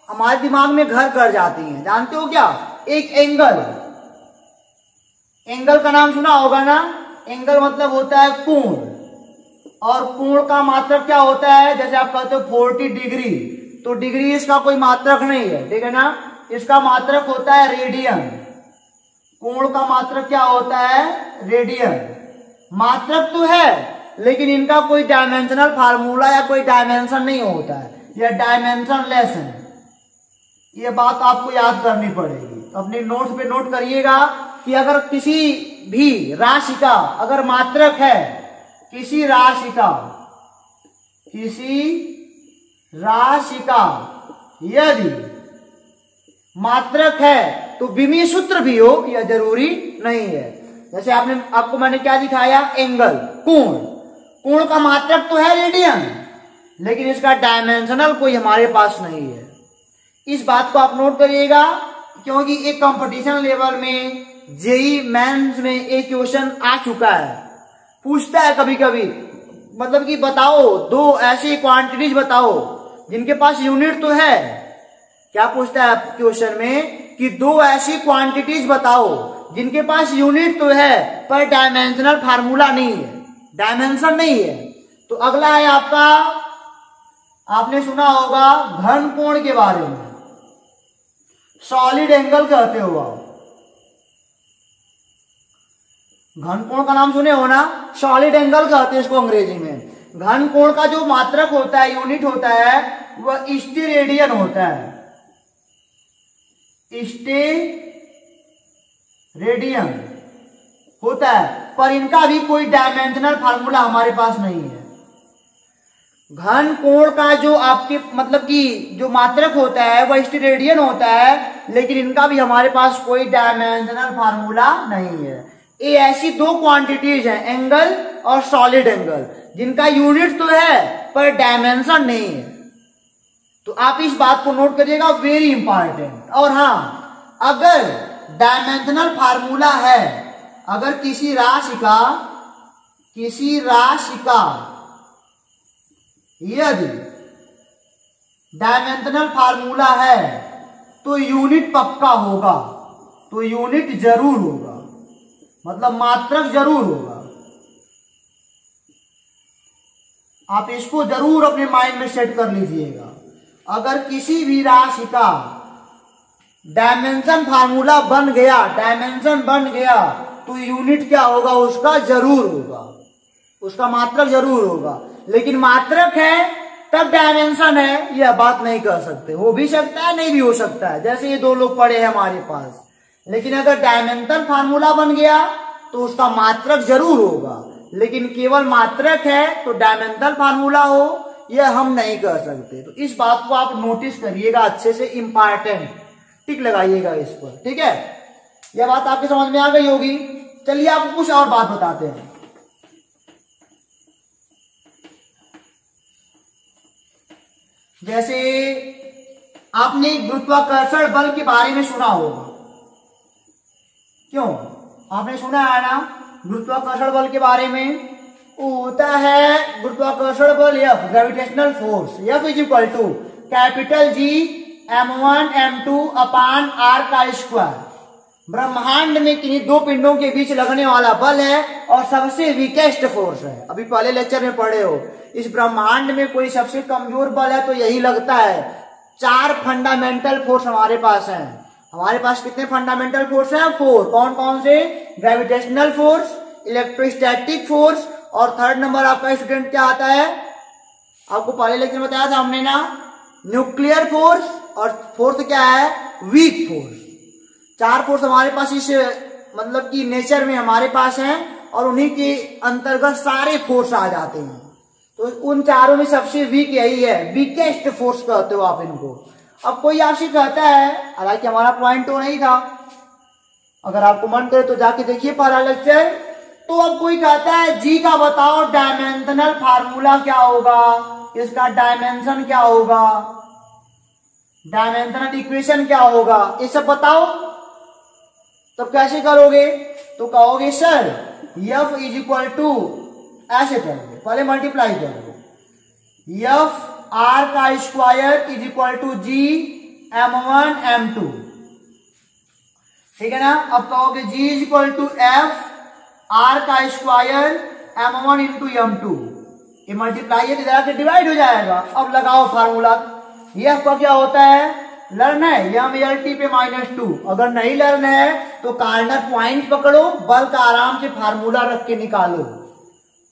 हमारे दिमाग में घर कर जाती हैं, जानते हो क्या? एक एंगल, एंगल का नाम सुना होगा ना। एंगल मतलब होता है कोण, और कोण का मात्रक क्या होता है? जैसे आप कहते हो 40 डिग्री, तो डिग्री इसका कोई मात्रक नहीं है, ठीक है ना। इसका मात्रक होता है रेडियन। कोण का मात्रक क्या होता है? रेडियन। मात्रक तो है, लेकिन इनका कोई डायमेंशनल फार्मूला या कोई डायमेंशन नहीं होता है, यह डायमेंशन लेस है। यह बात आपको याद करनी पड़ेगी, अपने नोट्स पे नोट करिएगा कि अगर किसी भी राशि का अगर मात्रक है, किसी राशि का यदि मात्रक है तो विमीय सूत्र भी हो, यह जरूरी नहीं है। जैसे आपको मैंने क्या दिखाया? एंगल, कोण। कोण का मात्रक तो है रेडियन, लेकिन इसका डायमेंशनल कोई हमारे पास नहीं है। इस बात को आप नोट करिएगा, क्योंकि एक कंपटीशन लेवल में जेईई मेंस में एक क्वेश्चन आ चुका है। पूछता है कभी कभी, मतलब कि बताओ दो ऐसी क्वांटिटीज बताओ जिनके पास यूनिट तो है। क्या पूछता है क्वेश्चन में कि दो ऐसी क्वांटिटीज बताओ जिनके पास यूनिट तो है पर डायमेंशनल फार्मूला नहीं है, डायमेंशन नहीं है। तो अगला है आपका, आपने सुना होगा घन कोण के बारे में, सॉलिड एंगल कहते हो आप। घन कोण का नाम सुने हो ना, सॉलिड एंगल कहते हैं इसको अंग्रेजी में। घन कोण का जो मात्रक होता है, यूनिट होता है, वह स्टेरेडियन होता है, स्टेरेडियन होता है, पर इनका भी कोई डायमेंशनल फार्मूला हमारे पास नहीं है। घन कोण का जो आपके मतलब कि जो मात्रक होता है वह स्टेरेडियन होता है, लेकिन इनका भी हमारे पास कोई डायमेंशनल फार्मूला नहीं है। ये ऐसी दो क्वांटिटीज हैं, एंगल और सॉलिड एंगल, जिनका यूनिट तो है पर डायमेंशन नहीं है। तो आप इस बात को नोट करिएगा, वेरी इंपॉर्टेंट। और हाँ, अगर डायमेंशनल फार्मूला है, अगर किसी राशि का यदि डायमेंशनल फार्मूला है तो यूनिट पक्का होगा, तो यूनिट जरूर होगा, मतलब मात्रक जरूर होगा। आप इसको जरूर अपने माइंड में सेट कर लीजिएगा। अगर किसी भी राशि का डायमेंशन फार्मूला बन गया, डायमेंशन बन गया, तो यूनिट क्या होगा? उसका जरूर होगा, उसका मात्रक जरूर होगा। लेकिन मात्रक है तब डायमेंशन है, यह बात नहीं कर सकते। हो भी सकता है, नहीं भी हो सकता है, जैसे ये दो लोग पढ़े हैं हमारे पास। लेकिन अगर डायमेंशन फार्मूला बन गया तो उसका मात्रक जरूर होगा, लेकिन केवल मात्रक है तो डायमेंशनल फार्मूला हो, यह हम नहीं कर सकते। तो इस बात को आप नोटिस करिएगा अच्छे से, इंपॉर्टेंट, टिक लगाइएगा इस पर, ठीक है। यह बात आपके समझ में आ गई होगी। चलिए आपको कुछ और बात बताते हैं। जैसे आपने गुरुत्वाकर्षण बल के बारे में सुना होगा, क्यों? आपने सुना है ना गुरुत्वाकर्षण बल के बारे में। होता है गुरुत्वाकर्षण बल F, gravitational force, F is equal to capital G m1 m2 upon r का स्क्वायर। ब्रह्मांड में किन्हीं दो पिंडों के बीच लगने वाला बल है और सबसे वीकेस्ट फोर्स है। अभी पहले लेक्चर में पढ़े हो, इस ब्रह्मांड में कोई सबसे कमजोर बल है तो यही लगता है। 4 फंडामेंटल फोर्स हमारे पास हैं। हमारे पास कितने फंडामेंटल फोर्स हैं? 4। कौन कौन से? ग्रेविटेशनल फोर्स, इलेक्ट्रोस्टैटिक फोर्स, और थर्ड नंबर आपका स्टूडेंट क्या आता है? आपको पहले लेक्चर में बताया था हमने ना, न्यूक्लियर फोर्स, और फोर्थ क्या है? Weak force. 4 फोर्स हमारे पास इस मतलब कि नेचर में हमारे पास हैं, और उन्हीं के अंतर्गत सारे फोर्स आ जाते हैं। तो उन चारों में सबसे वीक यही है, वीकेस्ट फोर्स कहते हो आप इनको। अब कोई आपसे कहता है, हालांकि हमारा पॉइंट तो नहीं था, अगर आपको मन करे तो जाके देखिए पहला लेक्चर। तो अब कोई कहता है जी का बताओ डायमेंशनल फार्मूला क्या होगा, इसका डायमेंशन क्या होगा, डायमेंशनल इक्वेशन क्या होगा, ये सब बताओ। तब कैसे करोगे? तो कहोगे sir F is equal to, ऐसे करोगे, पहले मल्टीप्लाई करोगे, F R का square is equal to G M1 M2, ठीक है ना। अब कहोगे G is equal to F R का स्क्वायर M1 इंटू M2, ये मल्टीप्लाई है, इधर आके डिवाइड हो जाएगा। अब लगाओ फार्मूला। F का क्या होता है, लर्न है, MLT पे -2। अगर नहीं लर्न है तो कार्नर पॉइंट पकड़ो, बल का आराम से फार्मूला रख के निकालो।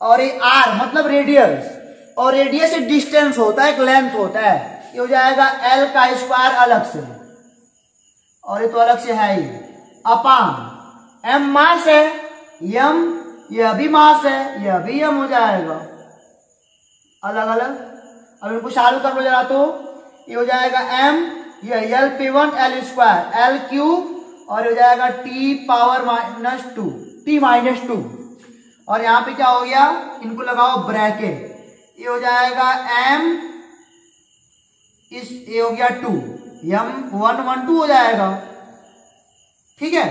और ये R मतलब रेडियस, और रेडियस से डिस्टेंस होता है, एक लेंथ होता है, ये हो जाएगा L का स्क्वायर अलग से, और ये तो अलग से है ही, अपान M मास है, M यह भी मास है, यह भी M हो जाएगा अलग अलग। अब इनको चालू कर लो जरा, तो ये हो जाएगा M, यह L P1 L square L cube, और हो जाएगा T पावर -2 T -2, और यहाँ पे क्या हो गया, इनको लगाओ ब्रैकेट, ये हो जाएगा M, ये हो गया 2, M1 1 2 हो जाएगा, ठीक है।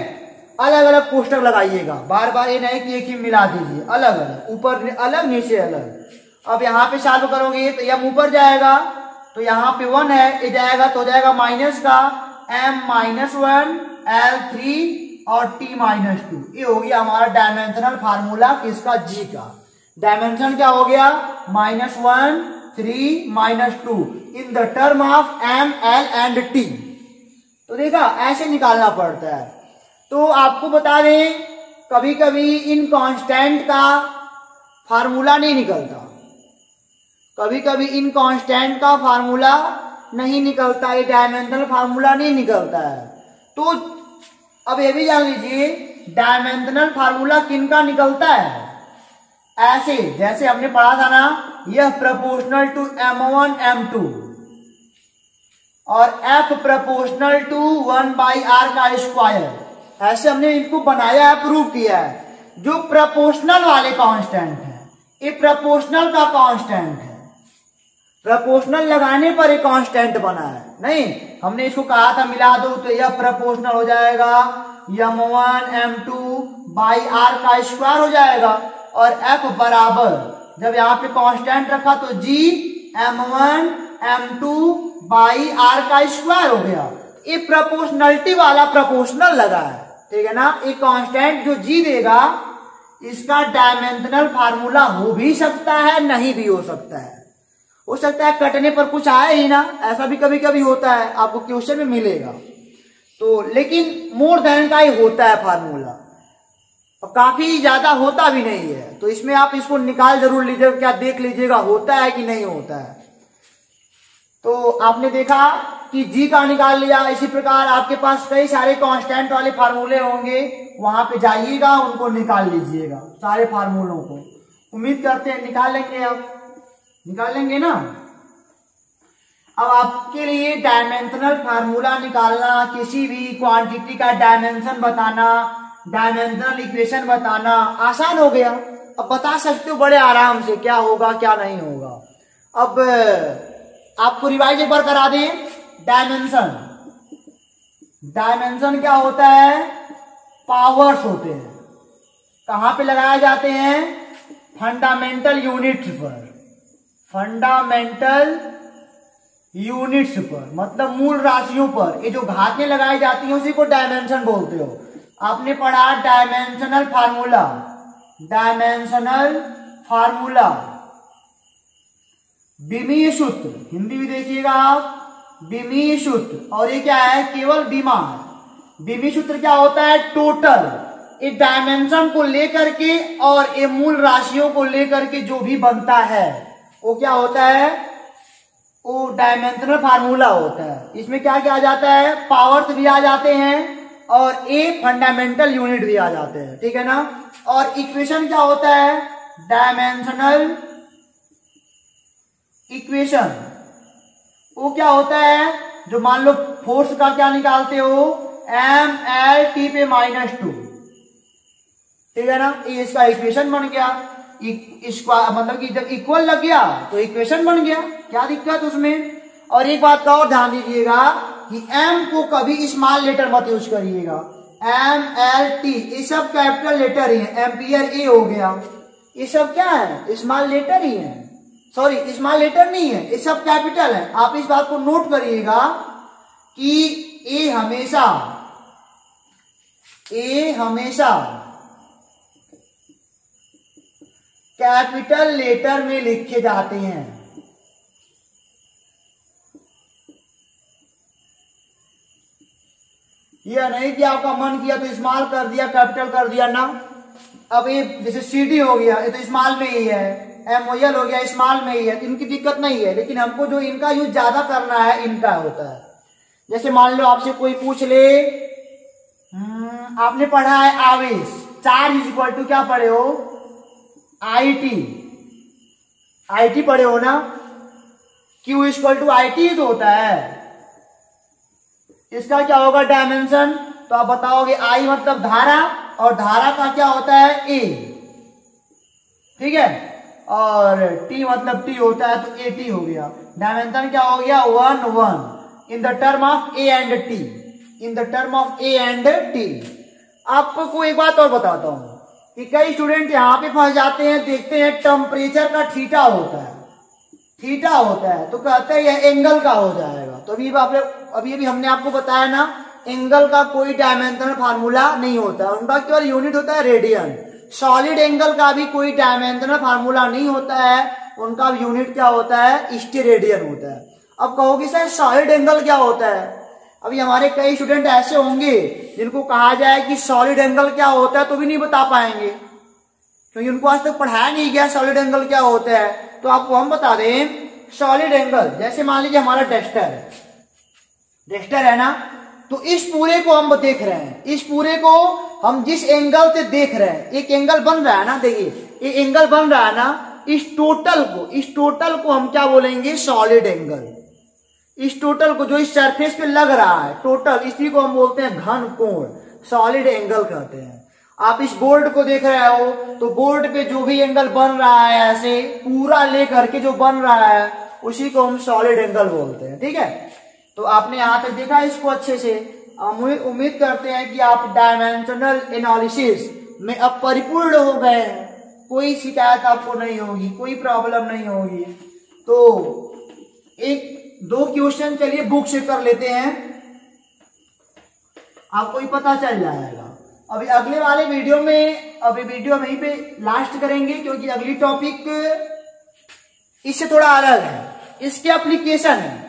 अलग अलग कोष्टक लगाइएगा, बार बार ये नहीं कि एक ही मिला दीजिए, अलग अलग, ऊपर अलग नीचे अलग। अब यहाँ पे चालू करोगे तो M ऊपर जाएगा, तो यहाँ पे 1 है, ये जाएगा तो हो जाएगा माइनस का M-1 L3 और T -2, ये हो गया हमारा डायमेंशनल फार्मूला किसका, G का। डायमेंशन क्या हो गया, -1 3 -2 इन the term of M L and T। तो देखा, ऐसे निकालना पड़ता है। तो आपको बता दें, कभी कभी इन कांस्टेंट का फार्मूला नहीं निकलता, कभी कभी इन कांस्टेंट का फार्मूला नहीं निकलता, ये डायमेंशनल फार्मूला नहीं निकलता है। तो अब ये भी जान लीजिए डायमेंशनल फार्मूला किनका निकलता है, ऐसे जैसे हमने पढ़ा था ना, यह प्रोपोर्शनल टू M1 M2 और F प्रोपोर्शनल टू 1/R का स्क्वायर, ऐसे हमने इनको बनाया है, प्रूव किया है। जो प्रोपोर्शनल वाले कांस्टेंट है, ये प्रोपोर्शनल का कांस्टेंट है, प्रोपोर्शनल लगाने पर एक कांस्टेंट बना है, नहीं हमने इसको कहा था मिला दो, तो यह प्रोपोर्शनल हो जाएगा M1 M2/R का स्क्वायर हो जाएगा, और F बराबर, जब यहाँ पे कांस्टेंट रखा तो G M1 M2/R का स्क्वायर हो गया। ये प्रोपोर्शनलिटी वाला प्रोपोर्शनल लगा है, ठीक है ना। एक कांस्टेंट जो G देगा, इसका डायमेंशनल फार्मूला हो भी सकता है, नहीं भी हो सकता है, हो सकता है कटने पर कुछ आए ही ना, ऐसा भी कभी कभी होता है, आपको क्वेश्चन में मिलेगा। तो लेकिन मोर देन का ही होता है फार्मूला, और काफी ज्यादा होता भी नहीं है, तो इसमें आप इसको निकाल जरूर लीजिएगा, क्या देख लीजिएगा होता है कि नहीं होता है। तो आपने देखा कि G का निकाल लिया, इसी प्रकार आपके पास कई सारे कांस्टेंट वाले फार्मूले होंगे, वहां पे जाइएगा, उनको निकाल लीजिएगा सारे फार्मूलों को। उम्मीद करते हैं निकाल लेंगे, आप निकाल लेंगे ना। अब आपके लिए डायमेंशनल फार्मूला निकालना, किसी भी क्वांटिटी का डायमेंशन बताना, डायमेंशनल इक्वेशन बताना आसान हो गया। अब बता सकते हो बड़े आराम से क्या होगा क्या नहीं होगा। अब आपको रिवाइज एक बार करा दें। डायमेंशन, डायमेंशन क्या होता है, पावर्स होते हैं, कहां पे लगाए जाते हैं, फंडामेंटल यूनिट्स पर, फंडामेंटल यूनिट्स पर मतलब मूल राशियों पर। ये जो घातें लगाई जाती हैं उसी को डायमेंशन बोलते हो। आपने पढ़ा डायमेंशनल फार्मूला, डायमेंशनल फार्मूला, विमीय सूत्र, हिंदी भी देखिएगा आप, विमीय सूत्र। और ये क्या है, केवल विमा है। विमीय सूत्र क्या होता है, टोटल, ये डायमेंशन को लेकर के और ये मूल राशियों को लेकर के जो भी बनता है वो क्या होता है, वो डायमेंशनल फार्मूला होता है। इसमें क्या क्या आ जाता है, पावर्स भी आ जाते हैं और ए फंडामेंटल यूनिट भी आ जाते हैं, ठीक है ना। और इक्वेशन क्या होता है, डायमेंशनल इक्वेशन, वो क्या होता है, जो मान लो फोर्स का क्या निकालते हो, mLT पे -2, ठीक है ना। ये इसका इक्वेशन बन गया, इसका मतलब कि जब इक्वल लग गया तो इक्वेशन बन गया, क्या दिक्कत उसमें। और एक बात का और ध्यान दीजिएगा कि m को कभी स्मॉल लेटर मत यूज करिएगा, mLT ये सब कैपिटल लेटर ही है, एम्पियर ए हो गया, ये सब क्या है, स्मॉल लेटर ही है, सॉरी स्मॉल लेटर नहीं है, ये सब कैपिटल है। आप इस बात को नोट करिएगा कि ए हमेशा कैपिटल लेटर में लिखे जाते हैं। यह नहीं कि आपका मन किया तो स्मॉल कर दिया, कैपिटल कर दिया ना। अब ये जैसे CD हो गया, ये तो स्मॉल में ही है, MOL हो गया स्मॉल में ही है, तो इनकी दिक्कत नहीं है। लेकिन हमको जो इनका यूज ज्यादा करना है, इनका होता है। जैसे मान लो आपसे कोई पूछ ले, आपने पढ़ा है आवेश, चार्ज इक्वल टू क्या पढ़े हो, IT पढ़े हो ना, Q इक्वल टू IT तो होता है। इसका क्या होगा डायमेंशन, तो आप बताओगे I मतलब धारा, और धारा का क्या होता है A, ठीक है, और T मतलब T होता है, तो AT हो गया। डायमेंशन क्या हो गया, 1 1 इन the term of A and T, in the term of A and T। आपको एक बात और बताता हूं कि कई स्टूडेंट यहां पे फंस जाते हैं, देखते हैं टेम्परेचर का थीटा होता है, तो कहते हैं यह एंगल का हो जाएगा। तो अभी हमने आपको बताया ना, एंगल का कोई डायमेंशनल फार्मूला नहीं होता है, उनका केवल यूनिट होता है रेडियन। सॉलिड एंगल का भी कोई डायमेंशनल फार्मूला नहीं होता है, उनका यूनिट क्या होता है, स्टेरेडियन होता है। अब कहोगे सर सॉलिड एंगल क्या होता है, अभी हमारे कई स्टूडेंट ऐसे होंगे जिनको कहा जाए कि सॉलिड एंगल क्या होता है तो भी नहीं बता पाएंगे, क्योंकि उनको आज तक पढ़ाया नहीं गया सॉलिड एंगल क्या होता है। तो आपको हम बता दें, सॉलिड एंगल जैसे मान लीजिए हमारा डेस्टर है ना, तो इस पूरे को हम देख रहे हैं, इस पूरे को हम जिस एंगल से देख रहे हैं, एक एंगल बन रहा है ना, देखिए ये एंगल बन रहा है ना, इस टोटल को हम क्या बोलेंगे, सॉलिड एंगल। इस टोटल को जो इस सरफेस पे लग रहा है टोटल, इसी को हम बोलते हैं घन कोण, सॉलिड एंगल कहते हैं। आप इस बोर्ड को देख रहे हो, तो बोर्ड पे जो भी एंगल बन रहा है ऐसे पूरा लेकर के जो बन रहा है, उसी को हम सॉलिड एंगल बोलते हैं, ठीक है। तो आपने यहां तक देखा इसको अच्छे से। उम्मीद करते हैं कि आप डायमेंशनल एनालिसिस में अब परिपूर्ण हो गए हैं, कोई शिकायत आपको नहीं होगी, कोई प्रॉब्लम नहीं होगी। तो एक दो क्वेश्चन चलिए बुक से कर लेते हैं, आपको ही पता चल जाएगा। अभी अगले वाले वीडियो में, अभी वीडियो वहीं पे लास्ट करेंगे, क्योंकि अगली टॉपिक इससे थोड़ा अलग है, इसके एप्लीकेशन है।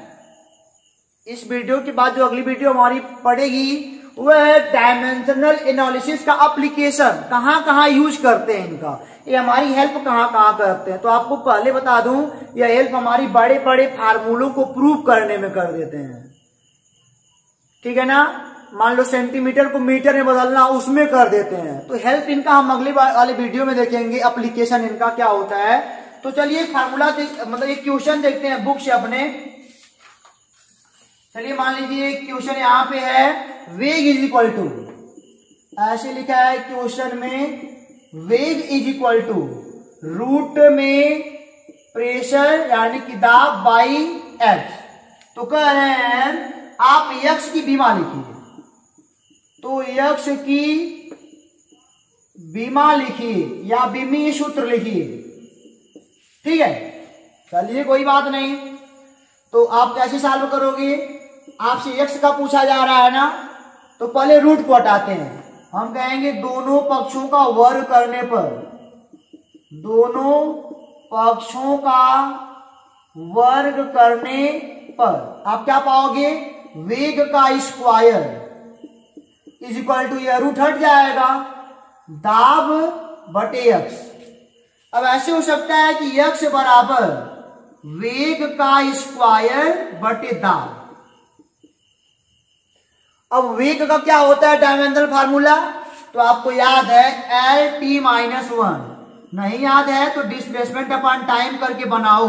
इस वीडियो के बाद जो अगली वीडियो हमारी पड़ेगी वह है डायमेंशनल एनालिसिस का एप्लीकेशन, कहां कहां यूज करते हैं इनका, ये हमारी हेल्प कहां कहां करते हैं। तो आपको पहले बता दूं, यह हेल्प हमारी बड़े बड़े फार्मूलों को प्रूव करने में कर देते हैं, ठीक है ना। मान लो सेंटीमीटर को मीटर में बदलना, उसमें कर देते हैं। तो हेल्प इनका हम अगले वाले वीडियो में देखेंगे, एप्लीकेशन इनका क्या होता है। तो चलिए फार्मूला मतलब एक क्वेश्चन देखते हैं बुक से अपने। चलिए मान लीजिए क्वेश्चन यहाँ पे है, वेग इज इक्वल टू, ऐसे लिखा है क्वेश्चन में, वेग इज इक्वल टू रूट में प्रेशर यानी कि दाब बाई एक्स। तो कह रहे हैं आप यक्स की बीमा लिखिए, तो यक्स की बीमा लिखिए या बीमीय सूत्र लिखिए, ठीक है। चलिए कोई बात नहीं। तो आप कैसे सॉल्व करोगे, आपसे एक्स का पूछा जा रहा है ना, तो पहले रूट को हटाते हैं। हम कहेंगे दोनों पक्षों का वर्ग करने पर, दोनों पक्षों का वर्ग करने पर आप क्या पाओगे, वेग का स्क्वायर इज इक्वल टू, यह रूट हट जाएगा, दाब बटे एक्स। अब ऐसे हो सकता है कि एक्स बराबर वेग का स्क्वायर बटे दाब। अब वेग का क्या होता है डायमेंशनल फार्मूला, तो आपको याद है LT-1, नहीं याद है तो डिस्प्लेसमेंट अपॉन टाइम करके बनाओ।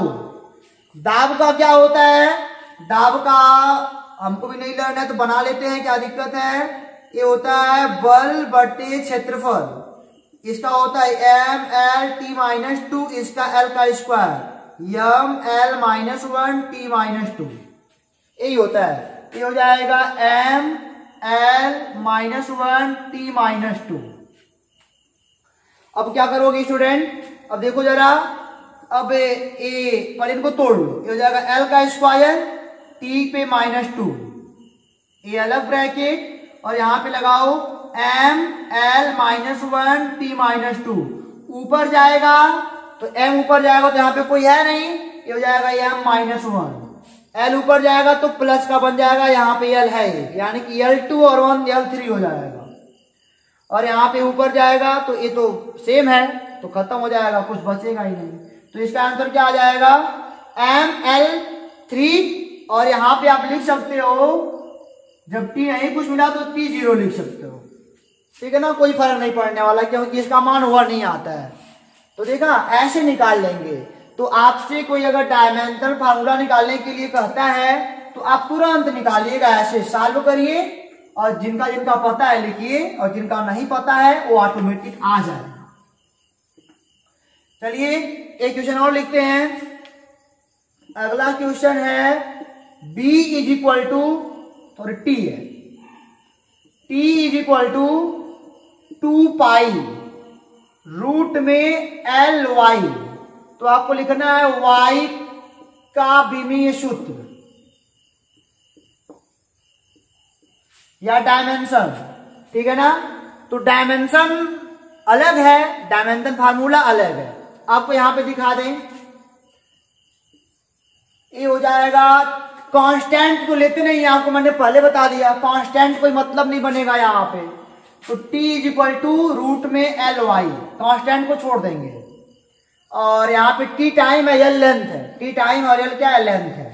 दाब का क्या होता है, दाब का हमको भी नहीं लर्न है तो बना लेते हैं, क्या दिक्कत है। ये होता है बल बटे क्षेत्रफल, इसका होता है M L T minus two, इसका एल का square M L minus one T minus two, यही होता है। ये हो जाएगा M L minus one T minus two. अब क्या करोगे स्टूडेंट, अब देखो जरा, अब ए पर इनको तोड़ लो, ये हो जाएगा एल का स्क्वायर टी पे माइनस टू, ये अलग ब्रैकेट और यहां पे लगाओ M L minus one T minus two. ऊपर जाएगा तो एम ऊपर जाएगा तो यहां पे कोई है नहीं, ये हो जाएगा एम माइनस वन। एल ऊपर जाएगा तो प्लस का बन जाएगा, यहाँ पे एल है यानी कि L2 और 1 L3 हो जाएगा। और यहाँ पे ऊपर जाएगा तो ये तो सेम है तो खत्म हो जाएगा, कुछ बचेगा ही नहीं। तो इसका आंसर क्या आ जाएगा ML3। और यहाँ पे आप लिख सकते हो जब t नहीं कुछ मिला तो T0 लिख सकते हो, ठीक है ना, कोई फर्क नहीं पड़ने वाला क्योंकि इसका मान हुआ नहीं आता है। तो देखा ऐसे निकाल लेंगे। तो आपसे कोई अगर डायमेंशनल फार्मूला निकालने के लिए कहता है तो आप तुरंत निकालिएगा, ऐसे सॉल्व करिए और जिनका जिनका पता है लिखिए और जिनका नहीं पता है वो ऑटोमेटिक आ जाएगा। चलिए एक क्वेश्चन और लिखते हैं। अगला क्वेश्चन है b इज इक्वल टू, और t है, t is equal to 2 pi root में एल वाई। तो आपको लिखना है y का विमीय सूत्र या डायमेंशन, ठीक है ना। तो डायमेंशन अलग है, डायमेंशन फार्मूला अलग है। आपको यहां पे दिखा दें, ये हो जाएगा कांस्टेंट को लेते नहीं, आपको मैंने पहले बता दिया कांस्टेंट कोई मतलब नहीं बनेगा यहाँ पे। तो t is equal to root में एल वाई, कांस्टेंट को छोड़ देंगे और यहाँ पे टी टाइम है, एल लेंथ है, टी टाइम और एल क्या है, लेंथ है।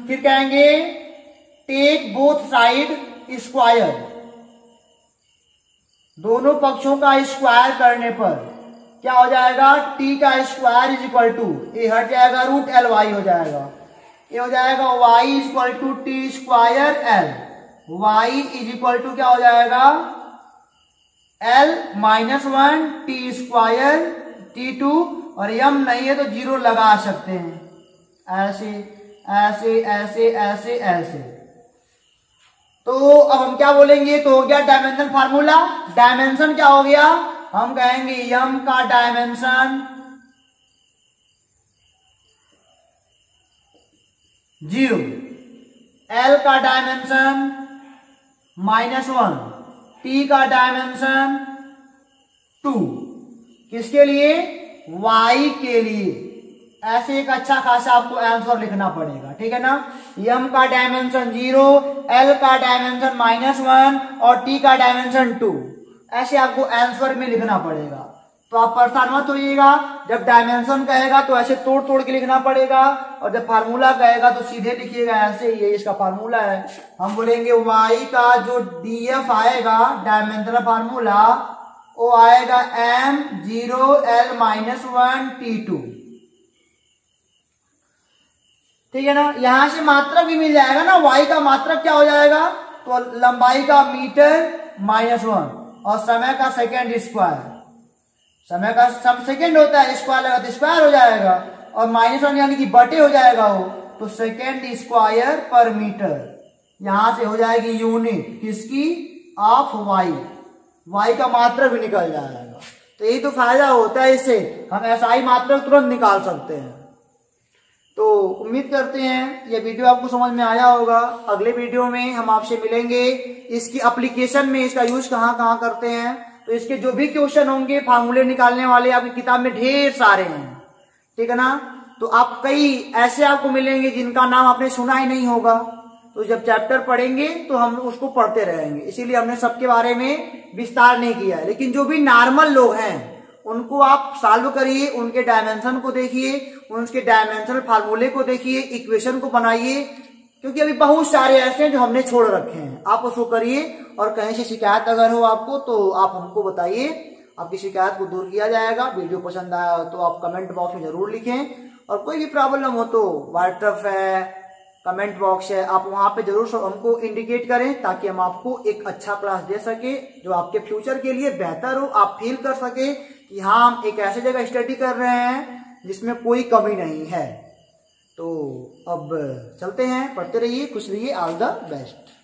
फिर कहेंगे टेक बोथ साइड स्क्वायर, दोनों पक्षों का स्क्वायर करने पर क्या हो जाएगा, टी का स्क्वायर इज इक्वल टू, ये हट जाएगा रूट एल वाई हो जाएगा, ये हो जाएगा Y is equal to T square L, Y is equal to क्या हो जाएगा L minus one T square T two, और यम नहीं है तो जीरो लगा सकते हैं, ऐसे ऐसे ऐसे ऐसे ऐसे। तो अब हम क्या बोलेंगे, तो हो गया डायमेंशन फार्मूला। डायमेंशन क्या हो गया, हम कहेंगे यम का डायमेंशन 0, एल का डायमेंशन -1, टी का डायमेंशन 2, किसके लिए, y के लिए। ऐसे एक अच्छा खासा आपको आंसर लिखना पड़ेगा, ठीक है ना। यम का डायमेंशन 0, एल का डायमेंशन -1 और टी का डायमेंशन 2, ऐसे आपको आंसर में लिखना पड़ेगा। तो आप परेशान मत होइएगा, जब डायमेंशन कहेगा तो ऐसे तोड़ तोड़ के लिखना पड़ेगा और जब फार्मूला कहेगा तो सीधे लिखिएगा, ऐसे ये इसका फार्मूला है। हम बोलेंगे y का जो df आएगा डायमेंशनल फार्मूला वो आएगा m0l -1 t2, ठीक है ना। यहां से मात्रक भी मिल जाएगा ना, y का मात्रक क्या हो जाएगा, तो लंबाई का मीटर -1 और समय का सेकेंड स्क्वायर, समय का सब सेकेंड होता है, स्क्वायर लगा तो स्क्वायर हो जाएगा और -1 यानी कि बटे हो जाएगा वो, तो सेकेंड स्क्वायर पर मीटर, यहां से हो जाएगी यूनिट किसकी, ऑफ y का मात्रक भी निकल जाएगा। तो यही तो फायदा होता है, इससे हम SI मात्रक तुरंत निकाल सकते हैं। तो उम्मीद करते हैं ये वीडियो आपको समझ में आया होगा। अगले वीडियो में हम आपसे मिलेंगे, इसकी एप्लीकेशन में इसका यूज कहाँ कहाँ करते हैं, तो इसके जो भी क्वेश्चन होंगे फार्मूले निकालने वाले आपकी किताब में ढेर सारे हैं, ठीक है ना। तो आप कई ऐसे आपको मिलेंगे जिनका नाम आपने सुना ही नहीं होगा, तो जब चैप्टर पढ़ेंगे तो हम उसको पढ़ते रहेंगे, इसीलिए हमने सबके बारे में विस्तार नहीं किया है। लेकिन जो भी नॉर्मल लोग हैं उनको आप सॉल्व करिए, उनके डायमेंशन को देखिए, उनके डायमेंशनल फार्मूले को देखिए, इक्वेशन को बनाइए, क्योंकि अभी बहुत सारे ऐसे हैं जो हमने छोड़ रखे हैं। आप उसको करिए और कहीं से शिकायत अगर हो आपको तो आप हमको बताइए, आपकी शिकायत को दूर किया जाएगा। वीडियो पसंद आया तो आप कमेंट बॉक्स में जरूर लिखें और कोई भी प्रॉब्लम हो तो व्हाट्सएप है कमेंट बॉक्स है, आप वहां पे जरूर हमको इंडिकेट करें ताकि हम आपको एक अच्छा क्लास दे सके जो आपके फ्यूचर के लिए बेहतर हो। आप फील कर सके कि हाँ हम एक ऐसी जगह स्टडी कर रहे हैं जिसमें कोई कमी नहीं है। तो अब चलते हैं, पढ़ते रहिए, खुश रहिए, ऑल द बेस्ट।